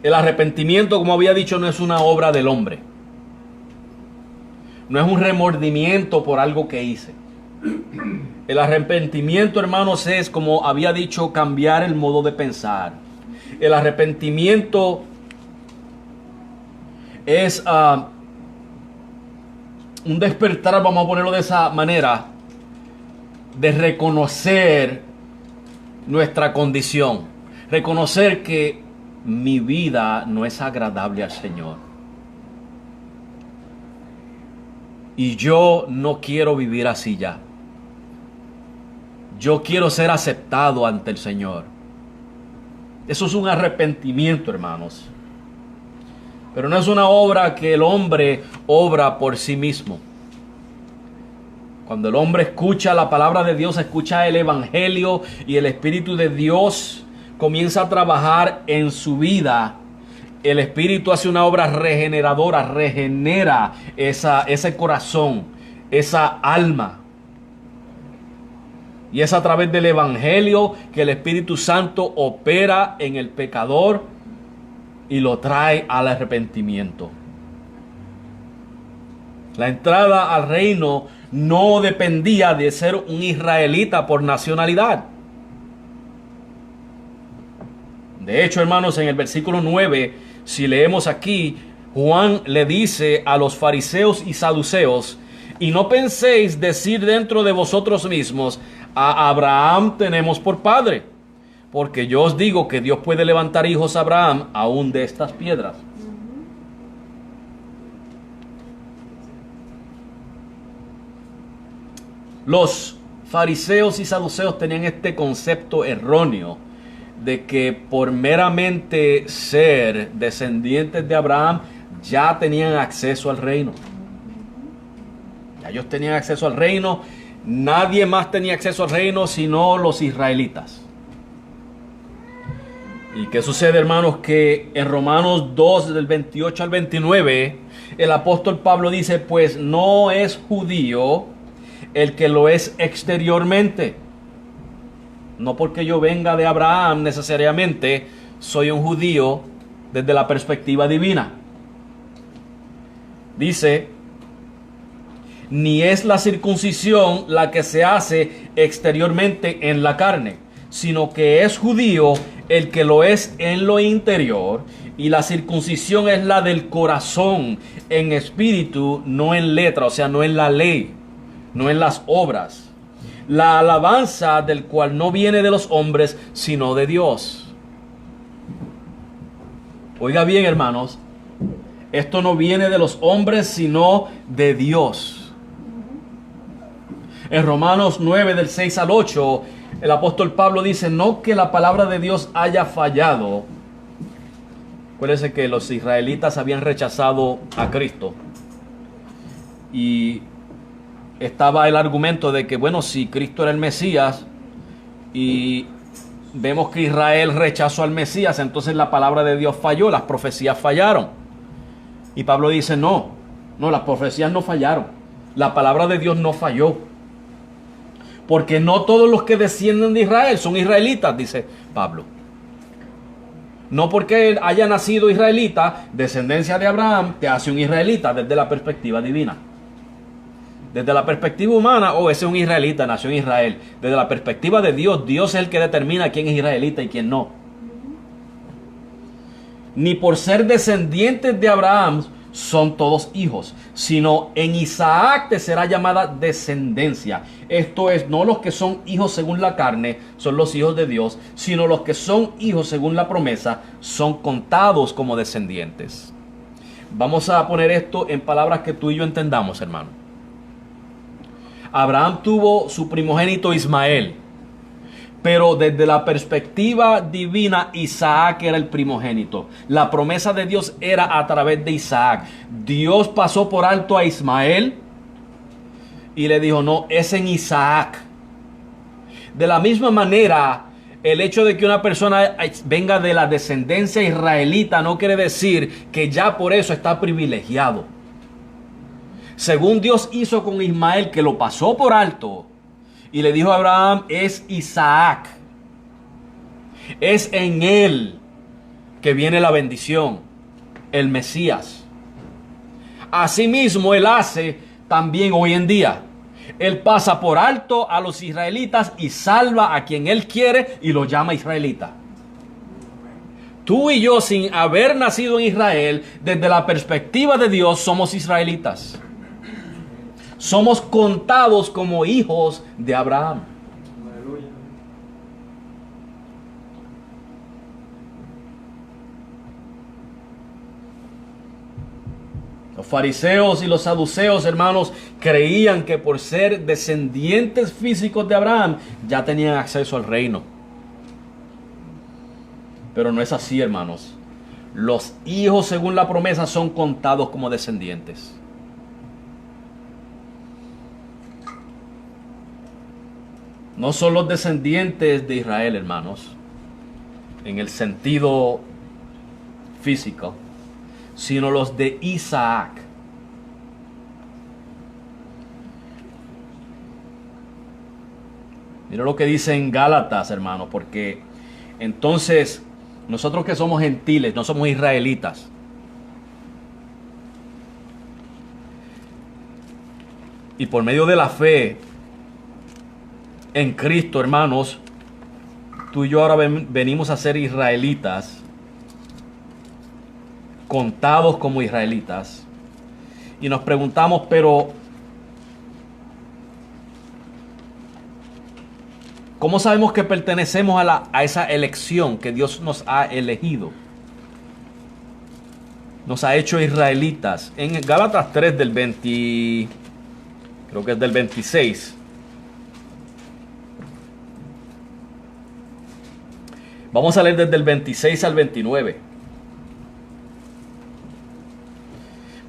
el arrepentimiento, como había dicho, no es una obra del hombre. No es un remordimiento por algo que hice. El arrepentimiento, hermanos, es, como había dicho, cambiar el modo de pensar. El arrepentimiento es un despertar, vamos a ponerlo de esa manera, de reconocer nuestra condición. Reconocer que mi vida no es agradable al Señor. Y yo no quiero vivir así ya. Yo quiero ser aceptado ante el Señor. Eso es un arrepentimiento, hermanos. Pero no es una obra que el hombre obra por sí mismo. Cuando el hombre escucha la palabra de Dios, escucha el Evangelio y el Espíritu de Dios comienza a trabajar en su vida, el Espíritu hace una obra regeneradora, regenera ese corazón, esa alma. Y es a través del Evangelio que el Espíritu Santo opera en el pecador y lo trae al arrepentimiento. La entrada al reino no dependía de ser un israelita por nacionalidad. De hecho, hermanos, en el versículo 9, si leemos aquí, Juan le dice a los fariseos y saduceos: y no penséis decir dentro de vosotros mismos, a Abraham tenemos por padre, porque yo os digo que Dios puede levantar hijos a Abraham aún de estas piedras. Los fariseos y saduceos tenían este concepto erróneo de que por meramente ser descendientes de Abraham ya tenían acceso al reino. Ya ellos tenían acceso al reino. Nadie más tenía acceso al reino sino los israelitas. ¿Y qué sucede, hermanos? Que en Romanos 2, del 28 al 29, el apóstol Pablo dice, pues no es judío el que lo es exteriormente. No porque yo venga de Abraham necesariamente soy un judío desde la perspectiva divina. Dice, ni es la circuncisión la que se hace exteriormente en la carne, sino que es judío el que lo es en lo interior, y la circuncisión es la del corazón, en espíritu, no en letra, o sea, no en la ley, no en las obras. La alabanza del cual no viene de los hombres, sino de Dios. Oiga bien, hermanos, esto no viene de los hombres, sino de Dios. En Romanos 9, del 6 al 8, el apóstol Pablo dice, no que la palabra de Dios haya fallado. Acuérdense que los israelitas habían rechazado a Cristo. Y estaba el argumento de que, bueno, si Cristo era el Mesías y vemos que Israel rechazó al Mesías, entonces la palabra de Dios falló, las profecías fallaron. Y Pablo dice, no, las profecías no fallaron. La palabra de Dios no falló. Porque no todos los que descienden de Israel son israelitas, dice Pablo. No porque él haya nacido israelita, descendencia de Abraham, te hace un israelita desde la perspectiva divina. Desde la perspectiva humana, ese es un israelita, nació en Israel. Desde la perspectiva de Dios, Dios es el que determina quién es israelita y quién no. Ni por ser descendientes de Abraham son todos hijos, sino en Isaac te será llamada descendencia. Esto es, no los que son hijos según la carne son los hijos de Dios, sino los que son hijos según la promesa son contados como descendientes. Vamos a poner esto en palabras que tú y yo entendamos, hermano. Abraham tuvo su primogénito Ismael, pero desde la perspectiva divina, Isaac era el primogénito. La promesa de Dios era a través de Isaac. Dios pasó por alto a Ismael y le dijo, no, es en Isaac. De la misma manera, el hecho de que una persona venga de la descendencia israelita no quiere decir que ya por eso está privilegiado. Según Dios hizo con Ismael, que lo pasó por alto, y le dijo a Abraham, es Isaac. Es en él que viene la bendición, el Mesías. Asimismo, él hace también hoy en día. Él pasa por alto a los israelitas y salva a quien él quiere y lo llama israelita. Tú y yo, sin haber nacido en Israel, desde la perspectiva de Dios, somos israelitas. Somos contados como hijos de Abraham. Aleluya. Los fariseos y los saduceos, hermanos, creían que por ser descendientes físicos de Abraham ya tenían acceso al reino. Pero no es así, hermanos. Los hijos, según la promesa, son contados como descendientes. No son los descendientes de Israel, hermanos, en el sentido físico, sino los de Isaac. Mira lo que dice en Gálatas, hermano, porque entonces nosotros que somos gentiles, no somos israelitas, y por medio de la fe en Cristo, hermanos, tú y yo ahora venimos a ser israelitas, contados como israelitas, y nos preguntamos, pero ¿cómo sabemos que pertenecemos a esa elección que Dios nos ha elegido? Nos ha hecho israelitas. En Gálatas 3 del 20, creo que es del 26. Vamos a leer desde el 26 al 29.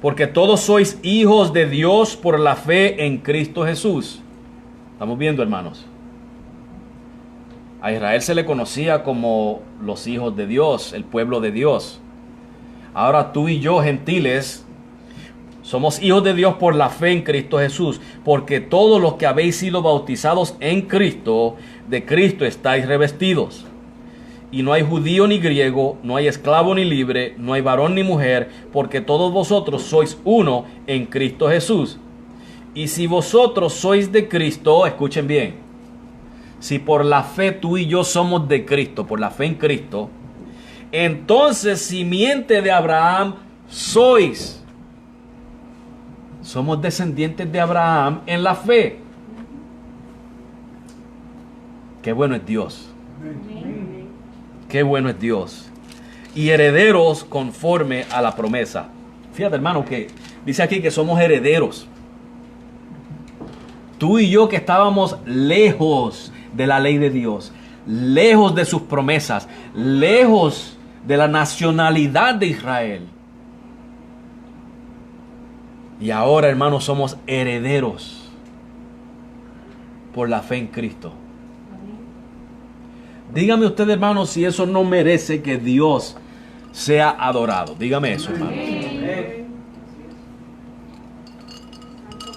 Porque todos sois hijos de Dios por la fe en Cristo Jesús. Estamos viendo, hermanos. A Israel se le conocía como los hijos de Dios, el pueblo de Dios. Ahora tú y yo, gentiles, somos hijos de Dios por la fe en Cristo Jesús, porque todos los que habéis sido bautizados en Cristo, de Cristo estáis revestidos. Y no hay judío ni griego, no hay esclavo ni libre, no hay varón ni mujer, porque todos vosotros sois uno en Cristo Jesús. Y si vosotros sois de Cristo, escuchen bien, si por la fe tú y yo somos de Cristo, por la fe en Cristo, entonces simiente de Abraham sois. Somos descendientes de Abraham en la fe. Qué bueno es Dios. Qué bueno es Dios. Y herederos conforme a la promesa. Fíjate, hermano, que dice aquí que somos herederos. Tú y yo que estábamos lejos de la ley de Dios, lejos de sus promesas, lejos de la nacionalidad de Israel. Y ahora, hermanos, somos herederos por la fe en Cristo. Dígame usted, hermano, si eso no merece que Dios sea adorado. Dígame eso, hermanos.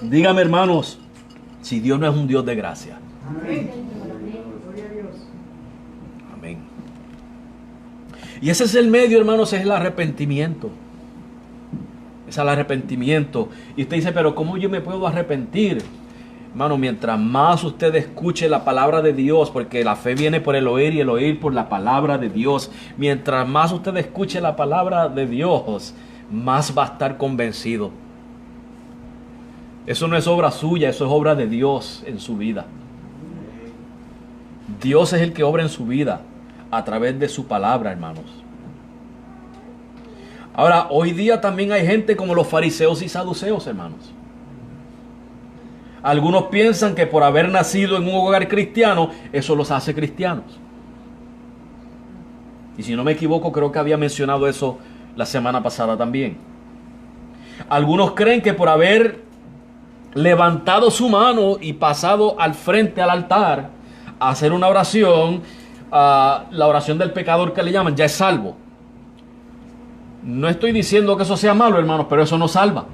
Dígame, hermanos, si Dios no es un Dios de gracia. Amén. Y ese es el medio, hermanos, es el arrepentimiento. Es el arrepentimiento. Y usted dice, pero ¿cómo yo me puedo arrepentir? Hermano, mientras más usted escuche la palabra de Dios, porque la fe viene por el oír y el oír por la palabra de Dios. Mientras más usted escuche la palabra de Dios, más va a estar convencido. Eso no es obra suya, eso es obra de Dios en su vida. Dios es el que obra en su vida a través de su palabra, hermanos. Ahora, hoy día también hay gente como los fariseos y saduceos, hermanos. Algunos piensan que por haber nacido en un hogar cristiano, eso los hace cristianos. Y si no me equivoco, creo que había mencionado eso la semana pasada también. Algunos creen que por haber levantado su mano y pasado al frente al altar a hacer una oración, la oración del pecador que le llaman, ya es salvo. No estoy diciendo que eso sea malo, hermanos, pero eso no salva.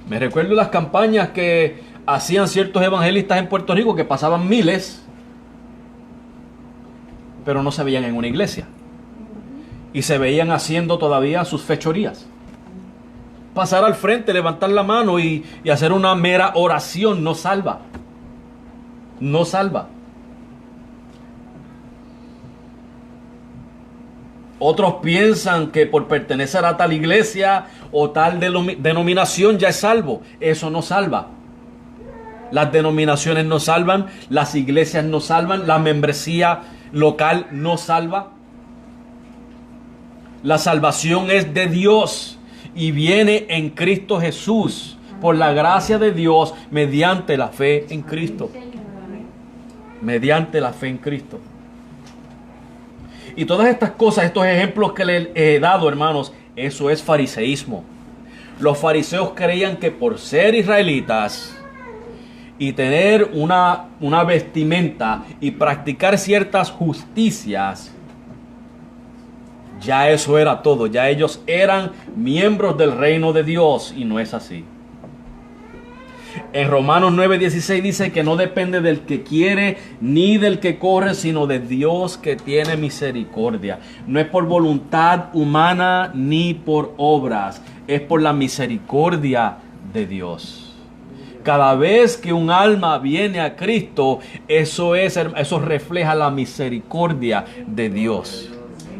Me recuerdo las campañas que hacían ciertos evangelistas en Puerto Rico que pasaban miles, pero no se veían en una iglesia. Y se veían haciendo todavía sus fechorías. Pasar al frente, levantar la mano y hacer una mera oración no salva. No salva. Otros piensan que por pertenecer a tal iglesia o tal denominación ya es salvo. Eso no salva. Las denominaciones no salvan, las iglesias no salvan, la membresía local no salva. La salvación es de Dios y viene en Cristo Jesús por la gracia de Dios mediante la fe en Cristo. Mediante la fe en Cristo. Y todas estas cosas, estos ejemplos que le he dado, hermanos, eso es fariseísmo. Los fariseos creían que por ser israelitas y tener una vestimenta y practicar ciertas justicias, ya eso era todo. Ya ellos eran miembros del reino de Dios y no es así. En Romanos 9:16 dice que no depende del que quiere ni del que corre, sino de Dios que tiene misericordia. No es por voluntad humana ni por obras, es por la misericordia de Dios. Cada vez que un alma viene a Cristo, eso refleja la misericordia de Dios,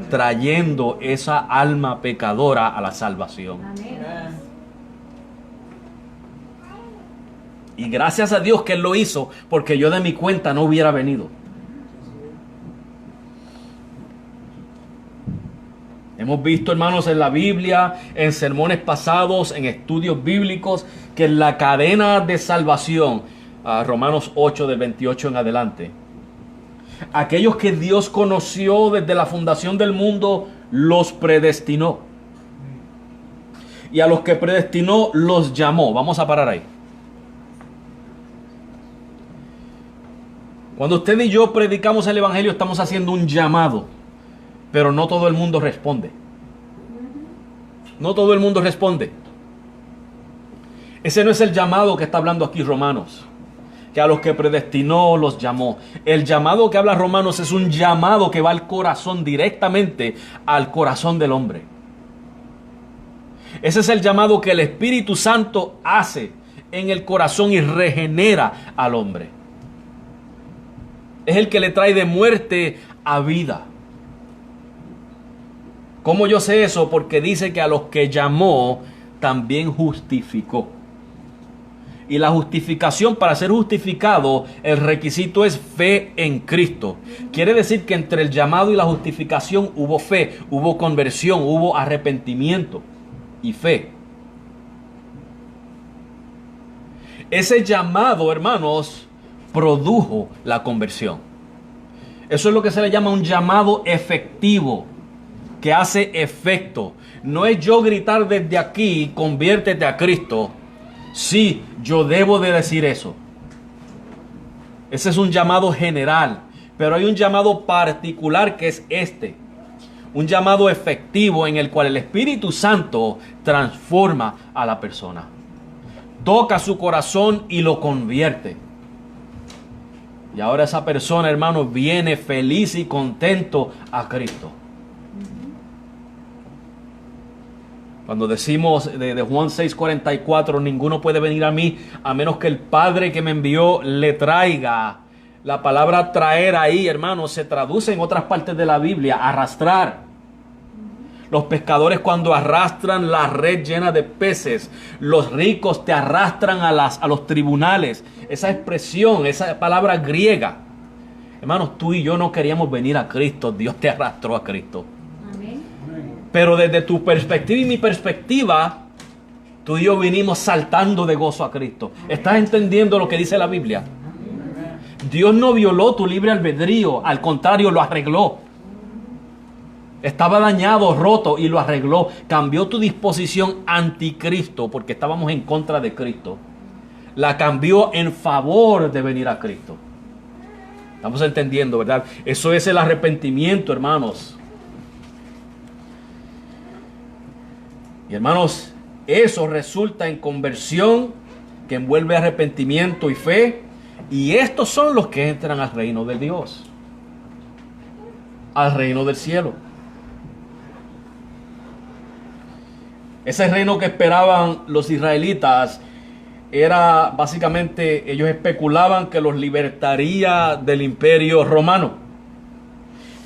trayendo esa alma pecadora a la salvación. Amén. Y gracias a Dios que Él lo hizo, porque yo de mi cuenta no hubiera venido. Hemos visto, hermanos, en la Biblia, en sermones pasados, en estudios bíblicos, que en la cadena de salvación, Romanos 8 del 28 en adelante, aquellos que Dios conoció desde la fundación del mundo, los predestinó. Y a los que predestinó, los llamó. Vamos a parar ahí. Cuando usted y yo predicamos el evangelio, estamos haciendo un llamado, pero no todo el mundo responde. No todo el mundo responde. Ese no es el llamado que está hablando aquí Romanos, que a los que predestinó los llamó. El llamado que habla Romanos es un llamado que va al corazón, directamente al corazón del hombre. Ese es el llamado que el Espíritu Santo hace en el corazón y regenera al hombre. Es el que le trae de muerte a vida. ¿Cómo yo sé eso? Porque dice que a los que llamó también justificó. Y la justificación, para ser justificado, el requisito es fe en Cristo. Quiere decir que entre el llamado y la justificación hubo fe, hubo conversión, hubo arrepentimiento y fe. Ese llamado, hermanos, produjo la conversión. Eso es lo que se le llama un llamado efectivo, que hace efecto. No es yo gritar desde aquí, conviértete a Cristo. Sí, yo debo de decir eso. Ese es un llamado general, pero hay un llamado particular que es este. Un llamado efectivo en el cual el Espíritu Santo transforma a la persona. Toca su corazón y lo convierte. Y ahora esa persona, hermano, viene feliz y contento a Cristo. Cuando decimos de Juan 6:44, ninguno puede venir a mí a menos que el Padre que me envió le traiga. La palabra traer ahí, hermano, se traduce en otras partes de la Biblia, arrastrar. Los pescadores cuando arrastran la red llena de peces, los ricos te arrastran a los tribunales. Esa expresión, esa palabra griega. Hermanos, tú y yo no queríamos venir a Cristo, Dios te arrastró a Cristo. Pero desde tu perspectiva y mi perspectiva, tú y yo vinimos saltando de gozo a Cristo. ¿Estás entendiendo lo que dice la Biblia? Dios no violó tu libre albedrío, al contrario, lo arregló. Estaba dañado, roto y lo arregló. Cambió tu disposición anticristo porque estábamos en contra de Cristo. La cambió en favor de venir a Cristo. Estamos entendiendo, ¿verdad? Eso es el arrepentimiento, hermanos. Y hermanos, eso resulta en conversión que envuelve arrepentimiento y fe. Y estos son los que entran al reino de Dios, al reino del cielo. Ese reino que esperaban los israelitas era básicamente, ellos especulaban que los libertaría del imperio romano.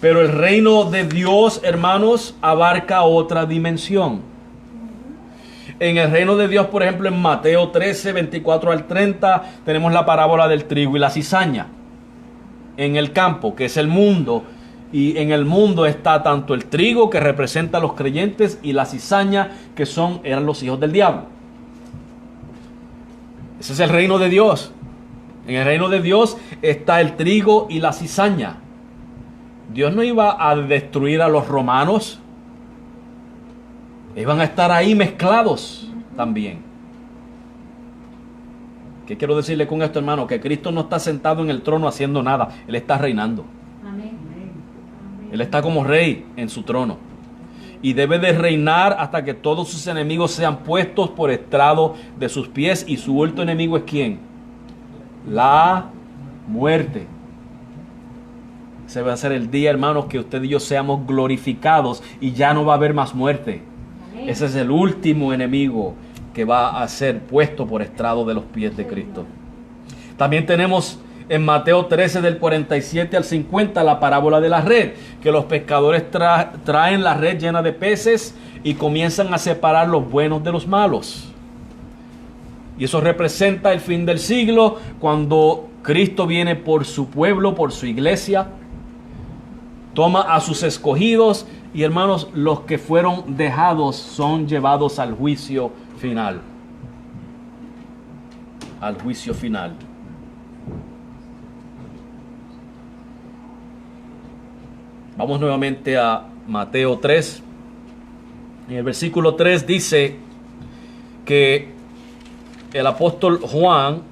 Pero el reino de Dios, hermanos, abarca otra dimensión. En el reino de Dios, por ejemplo, en Mateo 13, 24 al 30, tenemos la parábola del trigo y la cizaña. En el campo, que es el mundo, y en el mundo está tanto el trigo, que representa a los creyentes, y la cizaña, que eran los hijos del diablo. Ese es el reino de Dios. En el reino de Dios está el trigo y la cizaña. Dios no iba a destruir a los romanos. Iban a estar ahí mezclados también. ¿Qué quiero decirle con esto, hermano? Que Cristo no está sentado en el trono haciendo nada. Él está reinando. Amén. Él está como rey en su trono. Y debe de reinar hasta que todos sus enemigos sean puestos por estrado de sus pies. Y su último enemigo es ¿quién? La muerte. Ese va a ser el día, hermanos, que usted y yo seamos glorificados y ya no va a haber más muerte. Ese es el último enemigo que va a ser puesto por estrado de los pies de Cristo. También tenemos en Mateo 13 del 47 al 50 la parábola de la red, que los pescadores traen la red llena de peces y comienzan a separar los buenos de los malos. Y eso representa el fin del siglo, cuando Cristo viene por su pueblo, por su iglesia, toma a sus escogidos. Y hermanos, los que fueron dejados son llevados al juicio final. Al juicio final. Vamos nuevamente a Mateo 3. En el versículo 3 dice que el apóstol Juan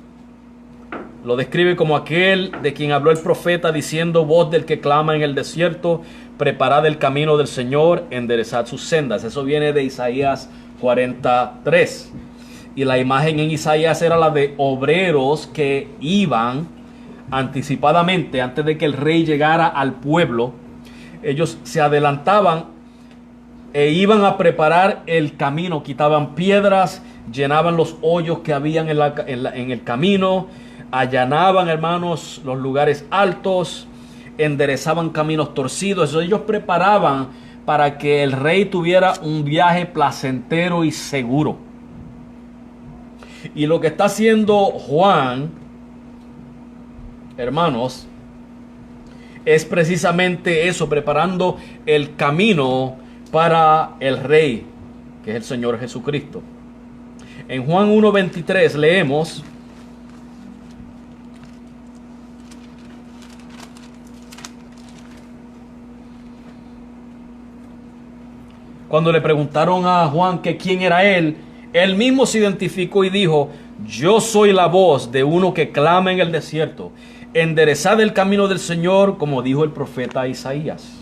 Lo describe como aquel de quien habló el profeta diciendo: voz del que clama en el desierto, preparad el camino del Señor, enderezad sus sendas. Eso viene de Isaías 43. Y la imagen en Isaías era la de obreros que iban anticipadamente, antes de que el rey llegara al pueblo. Ellos se adelantaban e iban a preparar el camino, quitaban piedras, llenaban los hoyos que habían en el camino, allanaban, hermanos, los lugares altos, enderezaban caminos torcidos. Eso ellos preparaban para que el rey tuviera un viaje placentero y seguro. Y lo que está haciendo Juan, hermanos, es precisamente eso, preparando el camino para el Rey, que es el Señor Jesucristo. En Juan 1:23 leemos: cuando le preguntaron a Juan que quién era él, él mismo se identificó y dijo: yo soy la voz de uno que clama en el desierto, enderezad el camino del Señor, como dijo el profeta Isaías.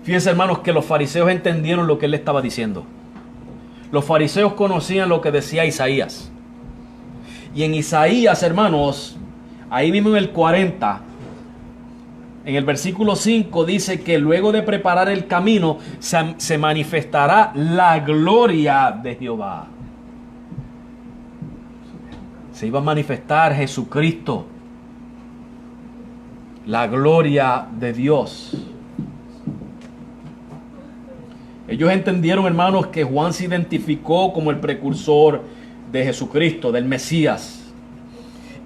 Fíjense, hermanos, que los fariseos entendieron lo que él estaba diciendo. Los fariseos conocían lo que decía Isaías. Y en Isaías, hermanos, ahí mismo en el 40, en el versículo 5 dice que luego de preparar el camino se manifestará la gloria de Jehová. Se iba a manifestar Jesucristo, la gloria de Dios. Ellos entendieron, hermanos, que Juan se identificó como el precursor de Jesucristo, del Mesías.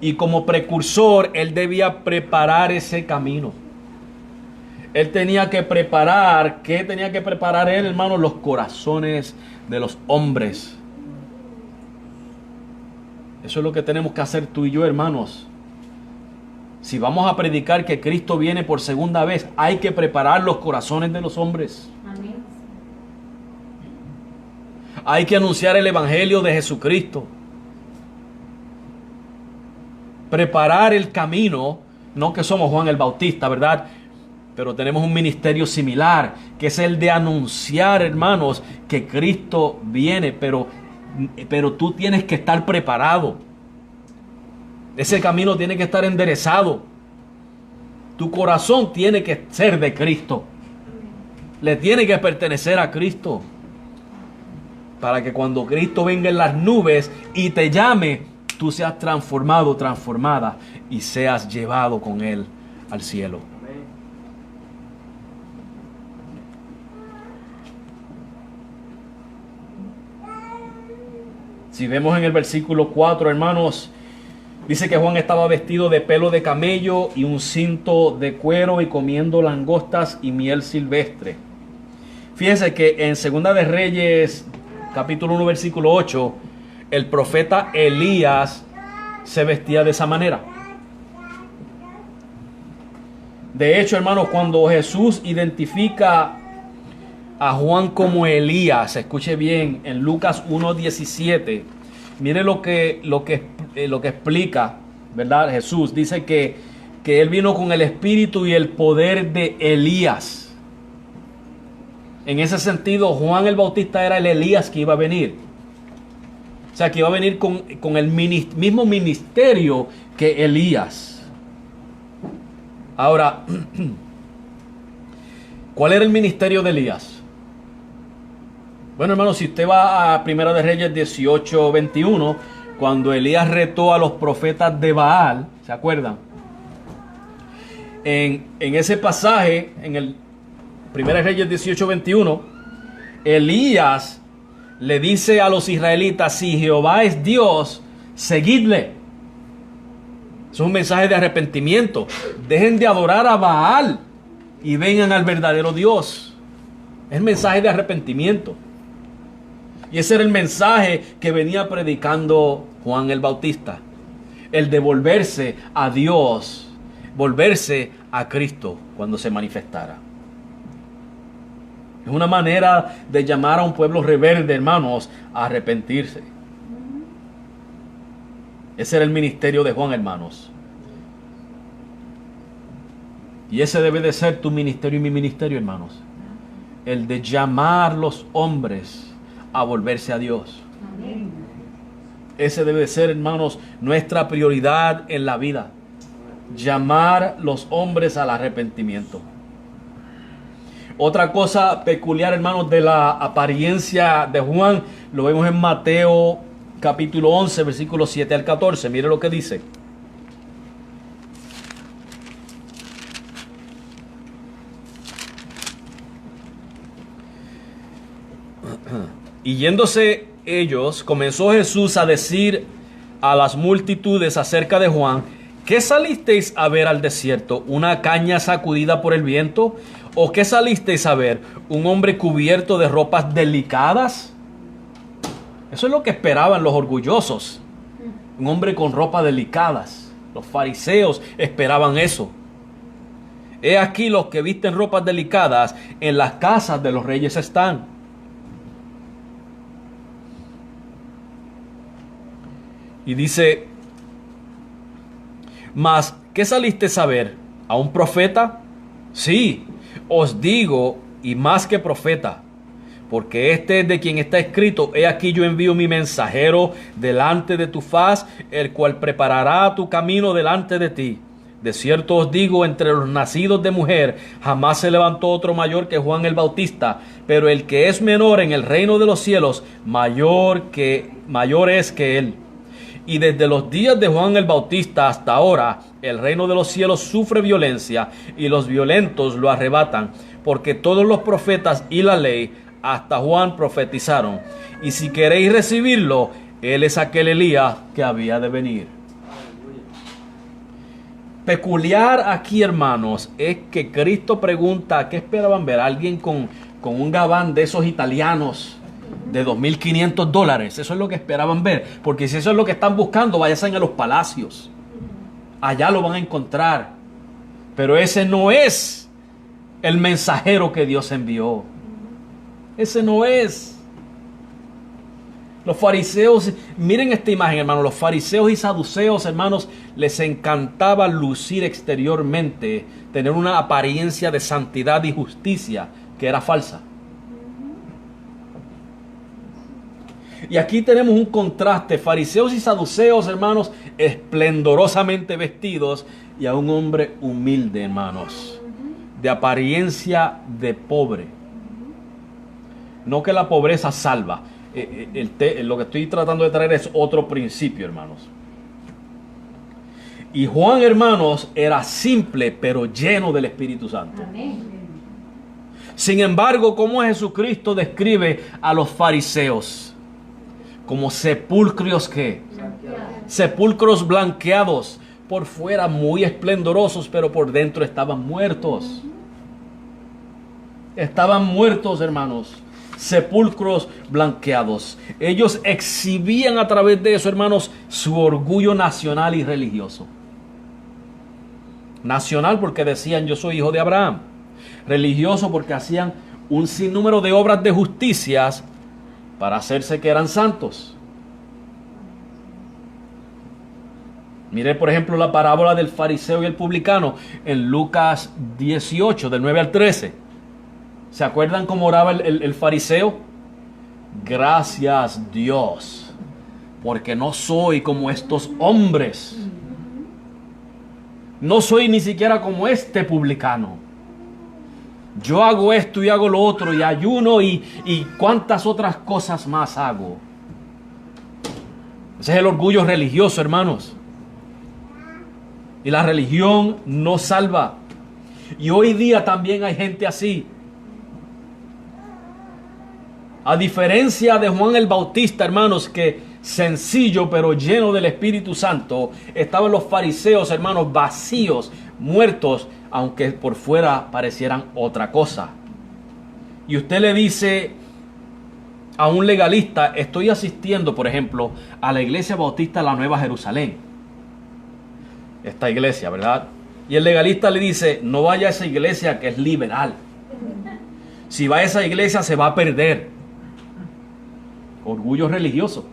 Y como precursor, él debía preparar ese camino. Él tenía que preparar, ¿qué tenía que preparar él, hermanos? Los corazones de los hombres. Eso es lo que tenemos que hacer tú y yo, hermanos. Si vamos a predicar que Cristo viene por segunda vez, hay que preparar los corazones de los hombres. Amén. Hay que anunciar el evangelio de Jesucristo. Preparar el camino, no que somos Juan el Bautista, ¿verdad? Pero tenemos un ministerio similar, que es el de anunciar, hermanos, que Cristo viene, pero tú tienes que estar preparado. Ese camino tiene que estar enderezado. Tu corazón tiene que ser de Cristo. Le tiene que pertenecer a Cristo. Para que cuando Cristo venga en las nubes y te llame, tú seas transformado, transformada y seas llevado con Él al cielo. Si vemos en el versículo 4, hermanos, dice que Juan estaba vestido de pelo de camello y un cinto de cuero y comiendo langostas y miel silvestre. Fíjense que en Segunda de Reyes, capítulo 1, versículo 8, el profeta Elías se vestía de esa manera. De hecho, hermanos, cuando Jesús identifica a Juan como Elías, escuche bien, en Lucas 1:17, mire lo que explica, ¿verdad? Jesús dice que él vino con el espíritu y el poder de Elías. En ese sentido, Juan el Bautista era el Elías que iba a venir. O sea, que iba a venir con el mismo ministerio que Elías. Ahora, ¿cuál era el ministerio de Elías? Bueno, hermano, si usted va a Primera de Reyes 18:21, cuando Elías retó a los profetas de Baal, ¿se acuerdan? En ese pasaje, en el Primera de Reyes 18:21, Elías le dice a los israelitas: si Jehová es Dios, seguidle. Es un mensaje de arrepentimiento. Dejen de adorar a Baal y vengan al verdadero Dios. Es el mensaje de arrepentimiento. Y ese era el mensaje que venía predicando Juan el Bautista. El de volverse a Dios, volverse a Cristo cuando se manifestara. Es una manera de llamar a un pueblo rebelde, hermanos, a arrepentirse. Ese era el ministerio de Juan, hermanos. Y ese debe de ser tu ministerio y mi ministerio, hermanos. El de llamar los hombres a volverse a Dios. Amén. Ese debe de ser, hermanos, nuestra prioridad en la vida. Llamar los hombres al arrepentimiento. Otra cosa peculiar, hermanos, de la apariencia de Juan, lo vemos en Mateo capítulo 11, versículos 7 al 14. Mire lo que dice. Y yéndose ellos, comenzó Jesús a decir a las multitudes acerca de Juan: ¿qué salisteis a ver al desierto? ¿Una caña sacudida por el viento? ¿O qué salisteis a ver? ¿Un hombre cubierto de ropas delicadas? Eso es lo que esperaban los orgullosos. Un hombre con ropas delicadas. Los fariseos esperaban eso. He aquí los que visten ropas delicadas, en las casas de los reyes están. Y dice: mas, ¿qué saliste a ver? ¿A un profeta? Sí, os digo, y más que profeta, porque este es de quien está escrito: he aquí yo envío mi mensajero delante de tu faz, el cual preparará tu camino delante de ti. De cierto os digo, entre los nacidos de mujer jamás se levantó otro mayor que Juan el Bautista, pero el que es menor en el reino de los cielos, mayor es que él. Y desde los días de Juan el Bautista hasta ahora, el reino de los cielos sufre violencia, y los violentos lo arrebatan, porque todos los profetas y la ley hasta Juan profetizaron. Y si queréis recibirlo, él es aquel Elías que había de venir. Peculiar aquí, hermanos, es que Cristo pregunta: ¿qué esperaban ver? ¿Alguien con un gabán de esos italianos de $2,500? Eso es lo que esperaban ver, porque si eso es lo que están buscando, váyanse a los palacios, allá lo van a encontrar. Pero ese no es el mensajero que Dios envió. Ese no es. Los fariseos, miren esta imagen, hermanos. Los fariseos y saduceos, hermanos, les encantaba lucir exteriormente, tener una apariencia de santidad y justicia que era falsa. Y aquí tenemos un contraste: fariseos y saduceos, hermanos, esplendorosamente vestidos, y a un hombre humilde, hermanos, de apariencia de pobre. No que la pobreza salva. Lo que estoy tratando de traer es otro principio, hermanos. Y Juan, hermanos, era simple, pero lleno del Espíritu Santo. Amén. Sin embargo, ¿cómo Jesucristo describe a los fariseos? Como sepulcros que sepulcros blanqueados, por fuera muy esplendorosos, pero por dentro estaban muertos. Estaban muertos, hermanos. Sepulcros blanqueados. Ellos exhibían a través de eso, hermanos, su orgullo nacional y religioso. Nacional porque decían: yo soy hijo de Abraham. Religioso porque hacían un sinnúmero de obras de justicias para hacerse que eran santos. Mire, por ejemplo, la parábola del fariseo y el publicano en Lucas 18, del 9 al 13. ¿Se acuerdan cómo oraba el fariseo? Gracias, Dios, porque no soy como estos hombres. No soy ni siquiera como este publicano. Yo hago esto y hago lo otro, y ayuno y cuántas otras cosas más hago. Ese es el orgullo religioso, hermanos. Y la religión no salva. Y hoy día también hay gente así. A diferencia de Juan el Bautista, hermanos, que sencillo pero lleno del Espíritu Santo, estaban los fariseos, hermanos, vacíos, muertos, aunque por fuera parecieran otra cosa. Y usted le dice a un legalista: estoy asistiendo, por ejemplo, a la iglesia bautista La Nueva Jerusalén. Esta iglesia, ¿verdad? Y el legalista le dice: no vaya a esa iglesia que es liberal. Si va a esa iglesia se va a perder. Orgullo religioso.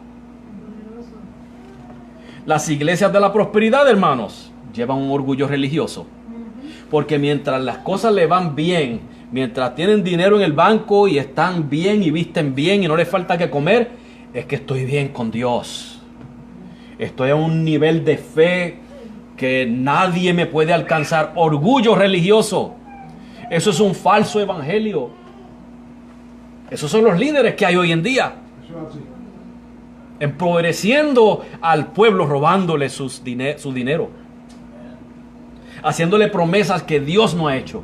Las iglesias de la prosperidad, hermanos, llevan un orgullo religioso. Porque mientras las cosas le van bien, mientras tienen dinero en el banco y están bien y visten bien y no les falta que comer, es que estoy bien con Dios. Estoy a un nivel de fe que nadie me puede alcanzar. Orgullo religioso. Eso es un falso evangelio. Esos son los líderes que hay hoy en día. Empobreciendo al pueblo, robándole su dinero. Haciéndole promesas que Dios no ha hecho.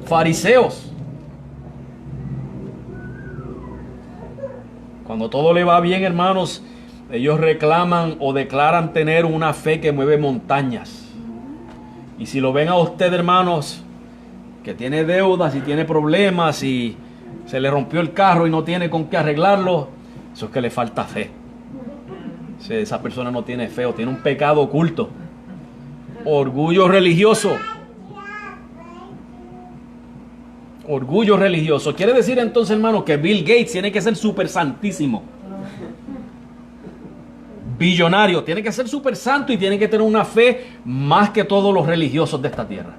Fariseos. Cuando todo le va bien, hermanos, ellos reclaman o declaran tener una fe que mueve montañas. Y si lo ven a usted, hermanos, que tiene deudas y tiene problemas y se le rompió el carro y no tiene con qué arreglarlo, eso es que le falta fe. Si esa persona no tiene fe o tiene un pecado oculto. Orgullo religioso. Orgullo religioso. Quiere decir entonces, hermano, que Bill Gates tiene que ser súper santísimo. Billonario. Tiene que ser súper santo y tiene que tener una fe más que todos los religiosos de esta tierra.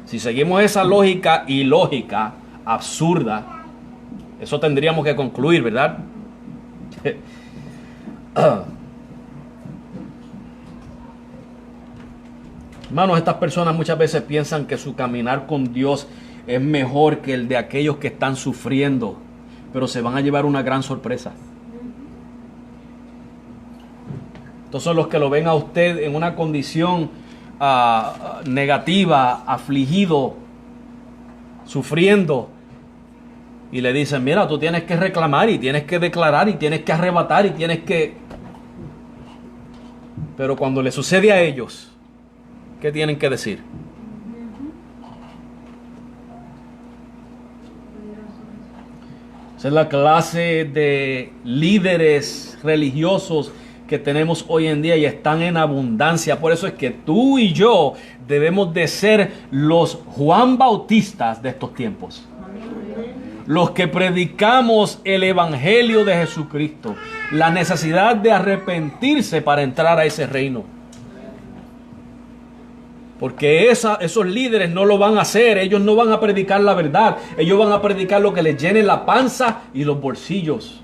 Si seguimos esa lógica ilógica, absurda, eso tendríamos que concluir, ¿verdad? Hermanos, estas personas muchas veces piensan que su caminar con Dios es mejor que el de aquellos que están sufriendo, pero se van a llevar una gran sorpresa. Estos son los que lo ven a usted en una condición negativa, afligido, sufriendo, y le dicen, mira, tú tienes que reclamar y tienes que declarar y tienes que arrebatar y tienes que... Pero cuando le sucede a ellos, ¿qué tienen que decir? Esa es la clase de líderes religiosos que tenemos hoy en día y están en abundancia. Por eso es que tú y yo debemos de ser los Juan Bautistas de estos tiempos. Los que predicamos el evangelio de Jesucristo. La necesidad de arrepentirse para entrar a ese reino. Porque esos líderes no lo van a hacer. Ellos no van a predicar la verdad. Ellos van a predicar lo que les llene la panza y los bolsillos.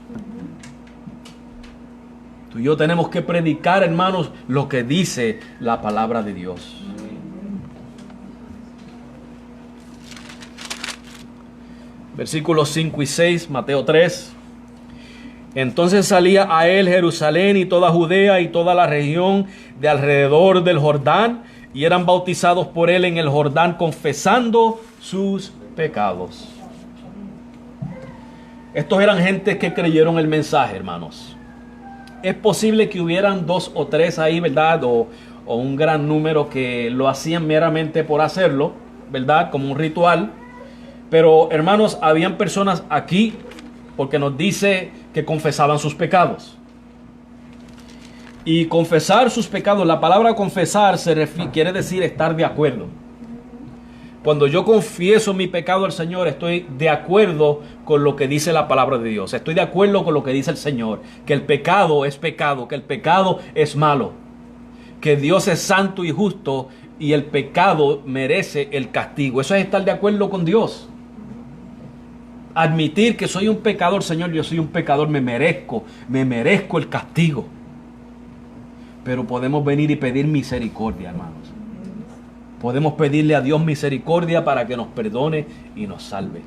Tú y yo tenemos que predicar, hermanos, lo que dice la palabra de Dios. Versículos 5 y 6, Mateo 3. Entonces salía a él Jerusalén y toda Judea y toda la región de alrededor del Jordán, y eran bautizados por él en el Jordán, confesando sus pecados. Estos eran gente que creyeron el mensaje, hermanos. Es posible que hubieran 2 o 3 ahí, ¿verdad? O un gran número que lo hacían meramente por hacerlo, ¿verdad? Como un ritual. Pero, hermanos, habían personas aquí porque nos dice que confesaban sus pecados. Y confesar sus pecados, la palabra confesar quiere decir estar de acuerdo. Cuando yo confieso mi pecado al Señor, estoy de acuerdo con lo que dice la palabra de Dios. Estoy de acuerdo con lo que dice el Señor. Que el pecado es pecado, que el pecado es malo. Que Dios es santo y justo y el pecado merece el castigo. Eso es estar de acuerdo con Dios. Admitir que soy un pecador, Señor, yo soy un pecador, me merezco el castigo. Pero podemos venir y pedir misericordia, hermanos. Podemos pedirle a Dios misericordia para que nos perdone y nos salve.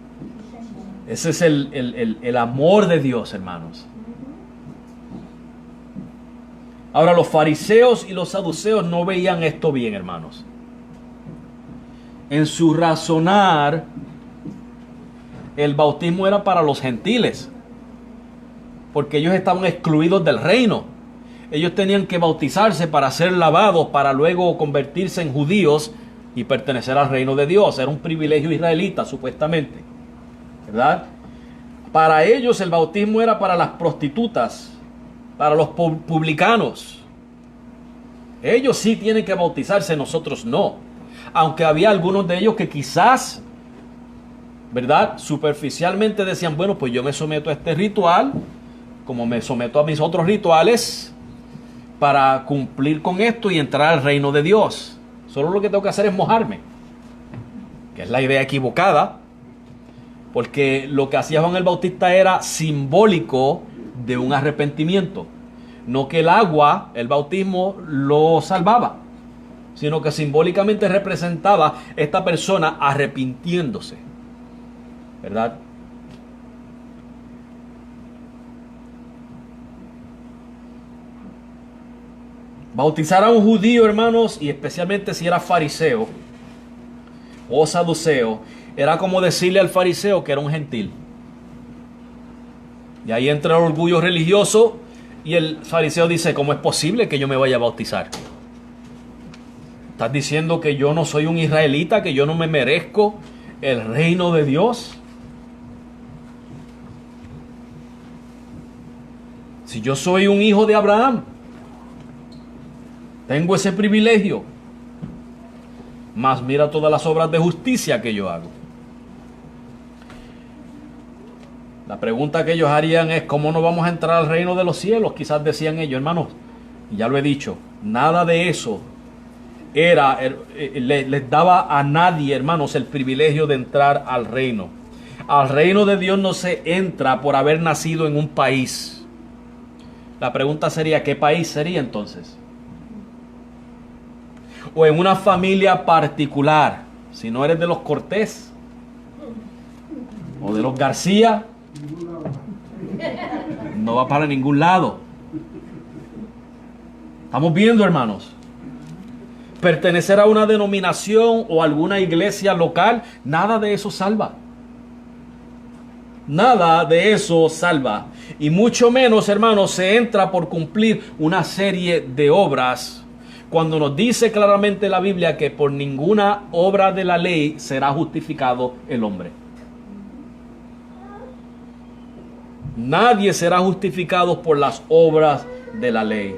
Ese es el amor de Dios, hermanos. Ahora, los fariseos y los saduceos no veían esto bien, hermanos. En su razonar, el bautismo era para los gentiles, porque ellos estaban excluidos del reino. Ellos tenían que bautizarse para ser lavados, para luego convertirse en judíos y pertenecer al reino de Dios. Era un privilegio israelita, supuestamente, ¿verdad? Para ellos el bautismo era para las prostitutas, para los publicanos. Ellos sí tienen que bautizarse, nosotros no. Aunque había algunos de ellos que quizás, ¿verdad?, superficialmente decían, bueno, pues yo me someto a este ritual, como me someto a mis otros rituales, para cumplir con esto y entrar al reino de Dios. Solo lo que tengo que hacer es mojarme, que es la idea equivocada, porque lo que hacía Juan el Bautista era simbólico de un arrepentimiento. No que el agua, el bautismo, lo salvaba, sino que simbólicamente representaba esta persona arrepintiéndose, ¿verdad? Bautizar a un judío, hermanos, y especialmente si era fariseo o saduceo, era como decirle al fariseo que era un gentil. Y ahí entra el orgullo religioso y el fariseo dice: ¿cómo es posible que yo me vaya a bautizar? ¿Estás diciendo que yo no soy un israelita, que yo no me merezco el reino de Dios? Si yo soy un hijo de Abraham, tengo ese privilegio. Mas mira todas las obras de justicia que yo hago. La pregunta que ellos harían es: ¿cómo no vamos a entrar al reino de los cielos? Quizás decían ellos, hermanos, y ya lo he dicho, nada de eso les daba a nadie, hermanos, el privilegio de entrar al reino. Al reino de Dios no se entra por haber nacido en un país. La pregunta sería: ¿qué país sería entonces? O en una familia particular. Si no eres de los Cortés o de los García, no va para ningún lado. Estamos viendo, hermanos. Pertenecer a una denominación o alguna iglesia local, nada de eso salva. Nada de eso salva. Y mucho menos, hermanos, se entra por cumplir una serie de obras, cuando nos dice claramente la Biblia que por ninguna obra de la ley será justificado el hombre. Nadie será justificado por las obras de la ley.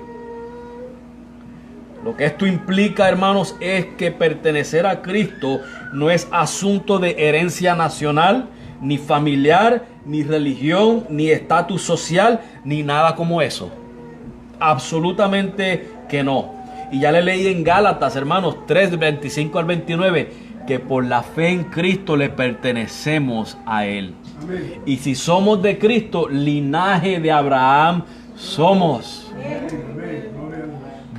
Lo que esto implica, hermanos, es que pertenecer a Cristo no es asunto de herencia nacional, ni familiar, ni religión, ni estatus social, ni nada como eso. Absolutamente que no. Y ya le leí en Gálatas, hermanos, 3, 25 al 29, que por la fe en Cristo le pertenecemos a Él. Amén. Y si somos de Cristo, linaje de Abraham somos. Amén.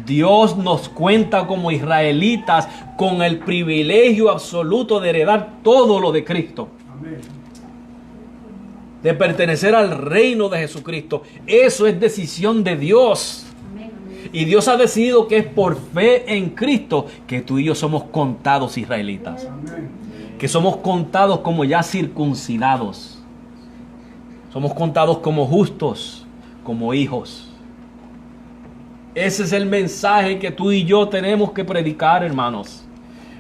Dios nos cuenta como israelitas con el privilegio absoluto de heredar todo lo de Cristo. Amén. De pertenecer al reino de Jesucristo. Eso es decisión de Dios. Amén. Y Dios ha decidido que es por fe en Cristo que tú y yo somos contados israelitas. Amén. Que somos contados como ya circuncidados. Somos contados como justos, como hijos. Ese es el mensaje que tú y yo tenemos que predicar, hermanos.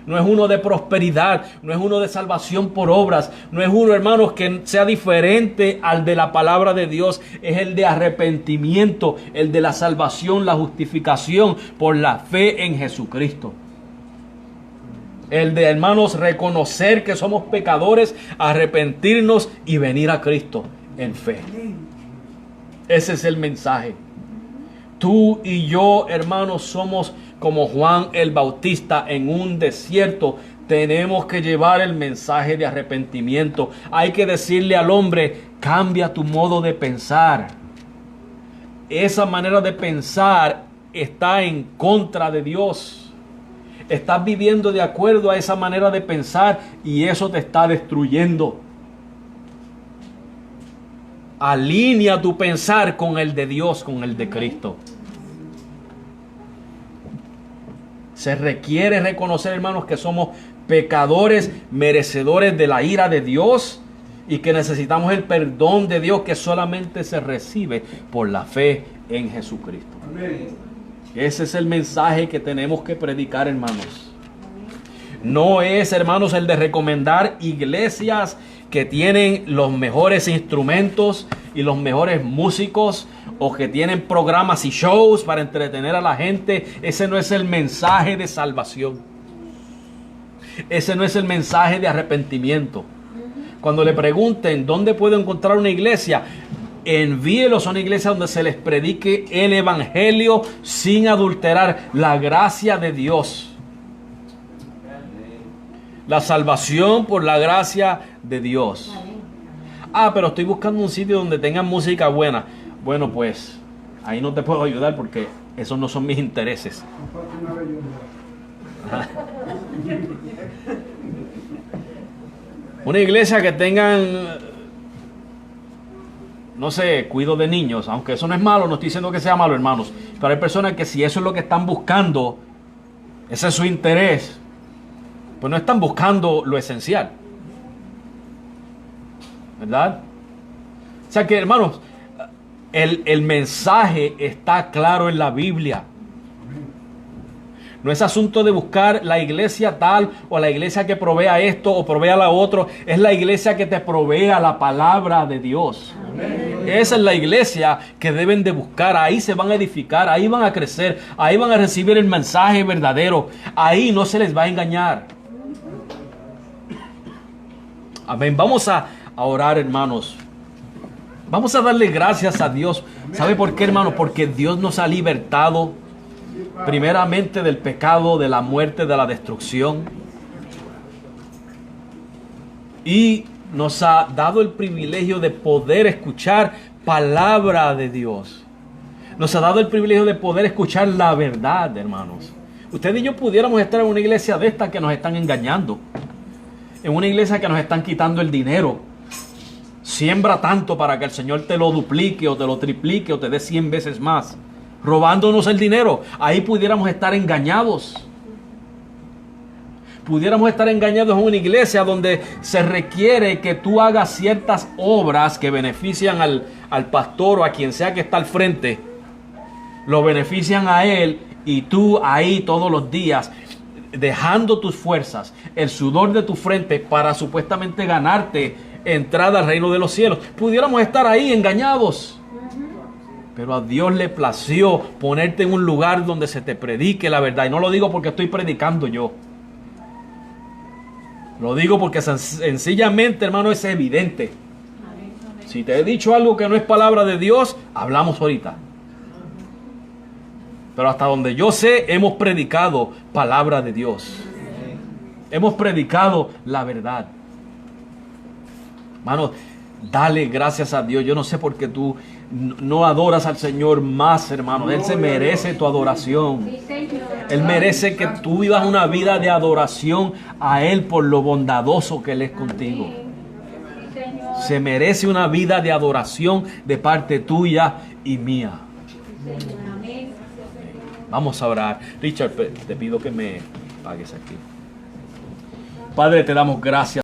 No es uno de prosperidad, no es uno de salvación por obras, no es uno, hermanos, que sea diferente al de la palabra de Dios. Es el de arrepentimiento, el de la salvación, la justificación por la fe en Jesucristo. El de, hermanos, reconocer que somos pecadores, arrepentirnos y venir a Cristo en fe. Ese es el mensaje. Tú y yo, hermanos, somos como Juan el Bautista en un desierto. Tenemos que llevar el mensaje de arrepentimiento. Hay que decirle al hombre: cambia tu modo de pensar. Esa manera de pensar está en contra de Dios. Estás viviendo de acuerdo a esa manera de pensar y eso te está destruyendo. Alinea tu pensar con el de Dios, con el de Cristo. Se requiere reconocer, hermanos, que somos pecadores, merecedores de la ira de Dios y que necesitamos el perdón de Dios que solamente se recibe por la fe en Jesucristo. Amén. Ese es el mensaje que tenemos que predicar, hermanos. No es, hermanos, el de recomendar iglesias que tienen los mejores instrumentos y los mejores músicos, o que tienen programas y shows para entretener a la gente. Ese no es el mensaje de salvación. Ese no es el mensaje de arrepentimiento. Cuando le pregunten dónde puedo encontrar una iglesia, envíelos a una iglesia donde se les predique el evangelio sin adulterar, la gracia de Dios. La salvación por la gracia de Dios. Pero estoy buscando un sitio donde tengan música buena. Bueno, pues ahí no te puedo ayudar porque esos no son mis intereses. Una iglesia que tengan, no sé, cuido de niños, aunque eso no es malo, no estoy diciendo que sea malo, hermanos, pero hay personas que si eso es lo que están buscando, ese es su interés, pues no están buscando lo esencial, ¿verdad? O sea que, hermanos, el mensaje está claro en la Biblia. No es asunto de buscar la iglesia tal o la iglesia que provea esto o provea la otro. Es la iglesia que te provea la palabra de Dios. Amén. Esa es la iglesia que deben de buscar. Ahí se van a edificar, ahí van a crecer, ahí van a recibir el mensaje verdadero. Ahí no se les va a engañar. Amén. Vamos a orar, hermanos. Vamos a darle gracias a Dios. ¿Sabe por qué, hermanos? Porque Dios nos ha libertado primeramente del pecado, de la muerte, de la destrucción. Y nos ha dado el privilegio de poder escuchar palabra de Dios. Nos ha dado el privilegio de poder escuchar la verdad, hermanos. Usted y yo pudiéramos estar en una iglesia de estas que nos están engañando. En una iglesia que nos están quitando el dinero. Siembra tanto para que el Señor te lo duplique o te lo triplique o te dé 100 veces más. Robándonos el dinero. Ahí pudiéramos estar engañados. Pudiéramos estar engañados en una iglesia donde se requiere que tú hagas ciertas obras que benefician al pastor o a quien sea que está al frente. Lo benefician a él y tú ahí todos los días dejando tus fuerzas, el sudor de tu frente para supuestamente ganarte entrada al reino de los cielos. Pudiéramos estar ahí engañados. Pero a Dios le plació ponerte en un lugar donde se te predique la verdad. Y no lo digo porque estoy predicando yo. Lo digo porque sencillamente, hermano, es evidente. Si te he dicho algo que no es palabra de Dios, hablamos ahorita. Pero hasta donde yo sé, hemos predicado palabra de Dios. Hemos predicado la verdad. Hermano, dale gracias a Dios. Yo no sé por qué tú no adoras al Señor más, hermano. Él se merece tu adoración. Él merece que tú vivas una vida de adoración a Él por lo bondadoso que Él es contigo. Se merece una vida de adoración de parte tuya y mía. Vamos a orar. Richard, te pido que me pagues aquí. Padre, te damos gracias.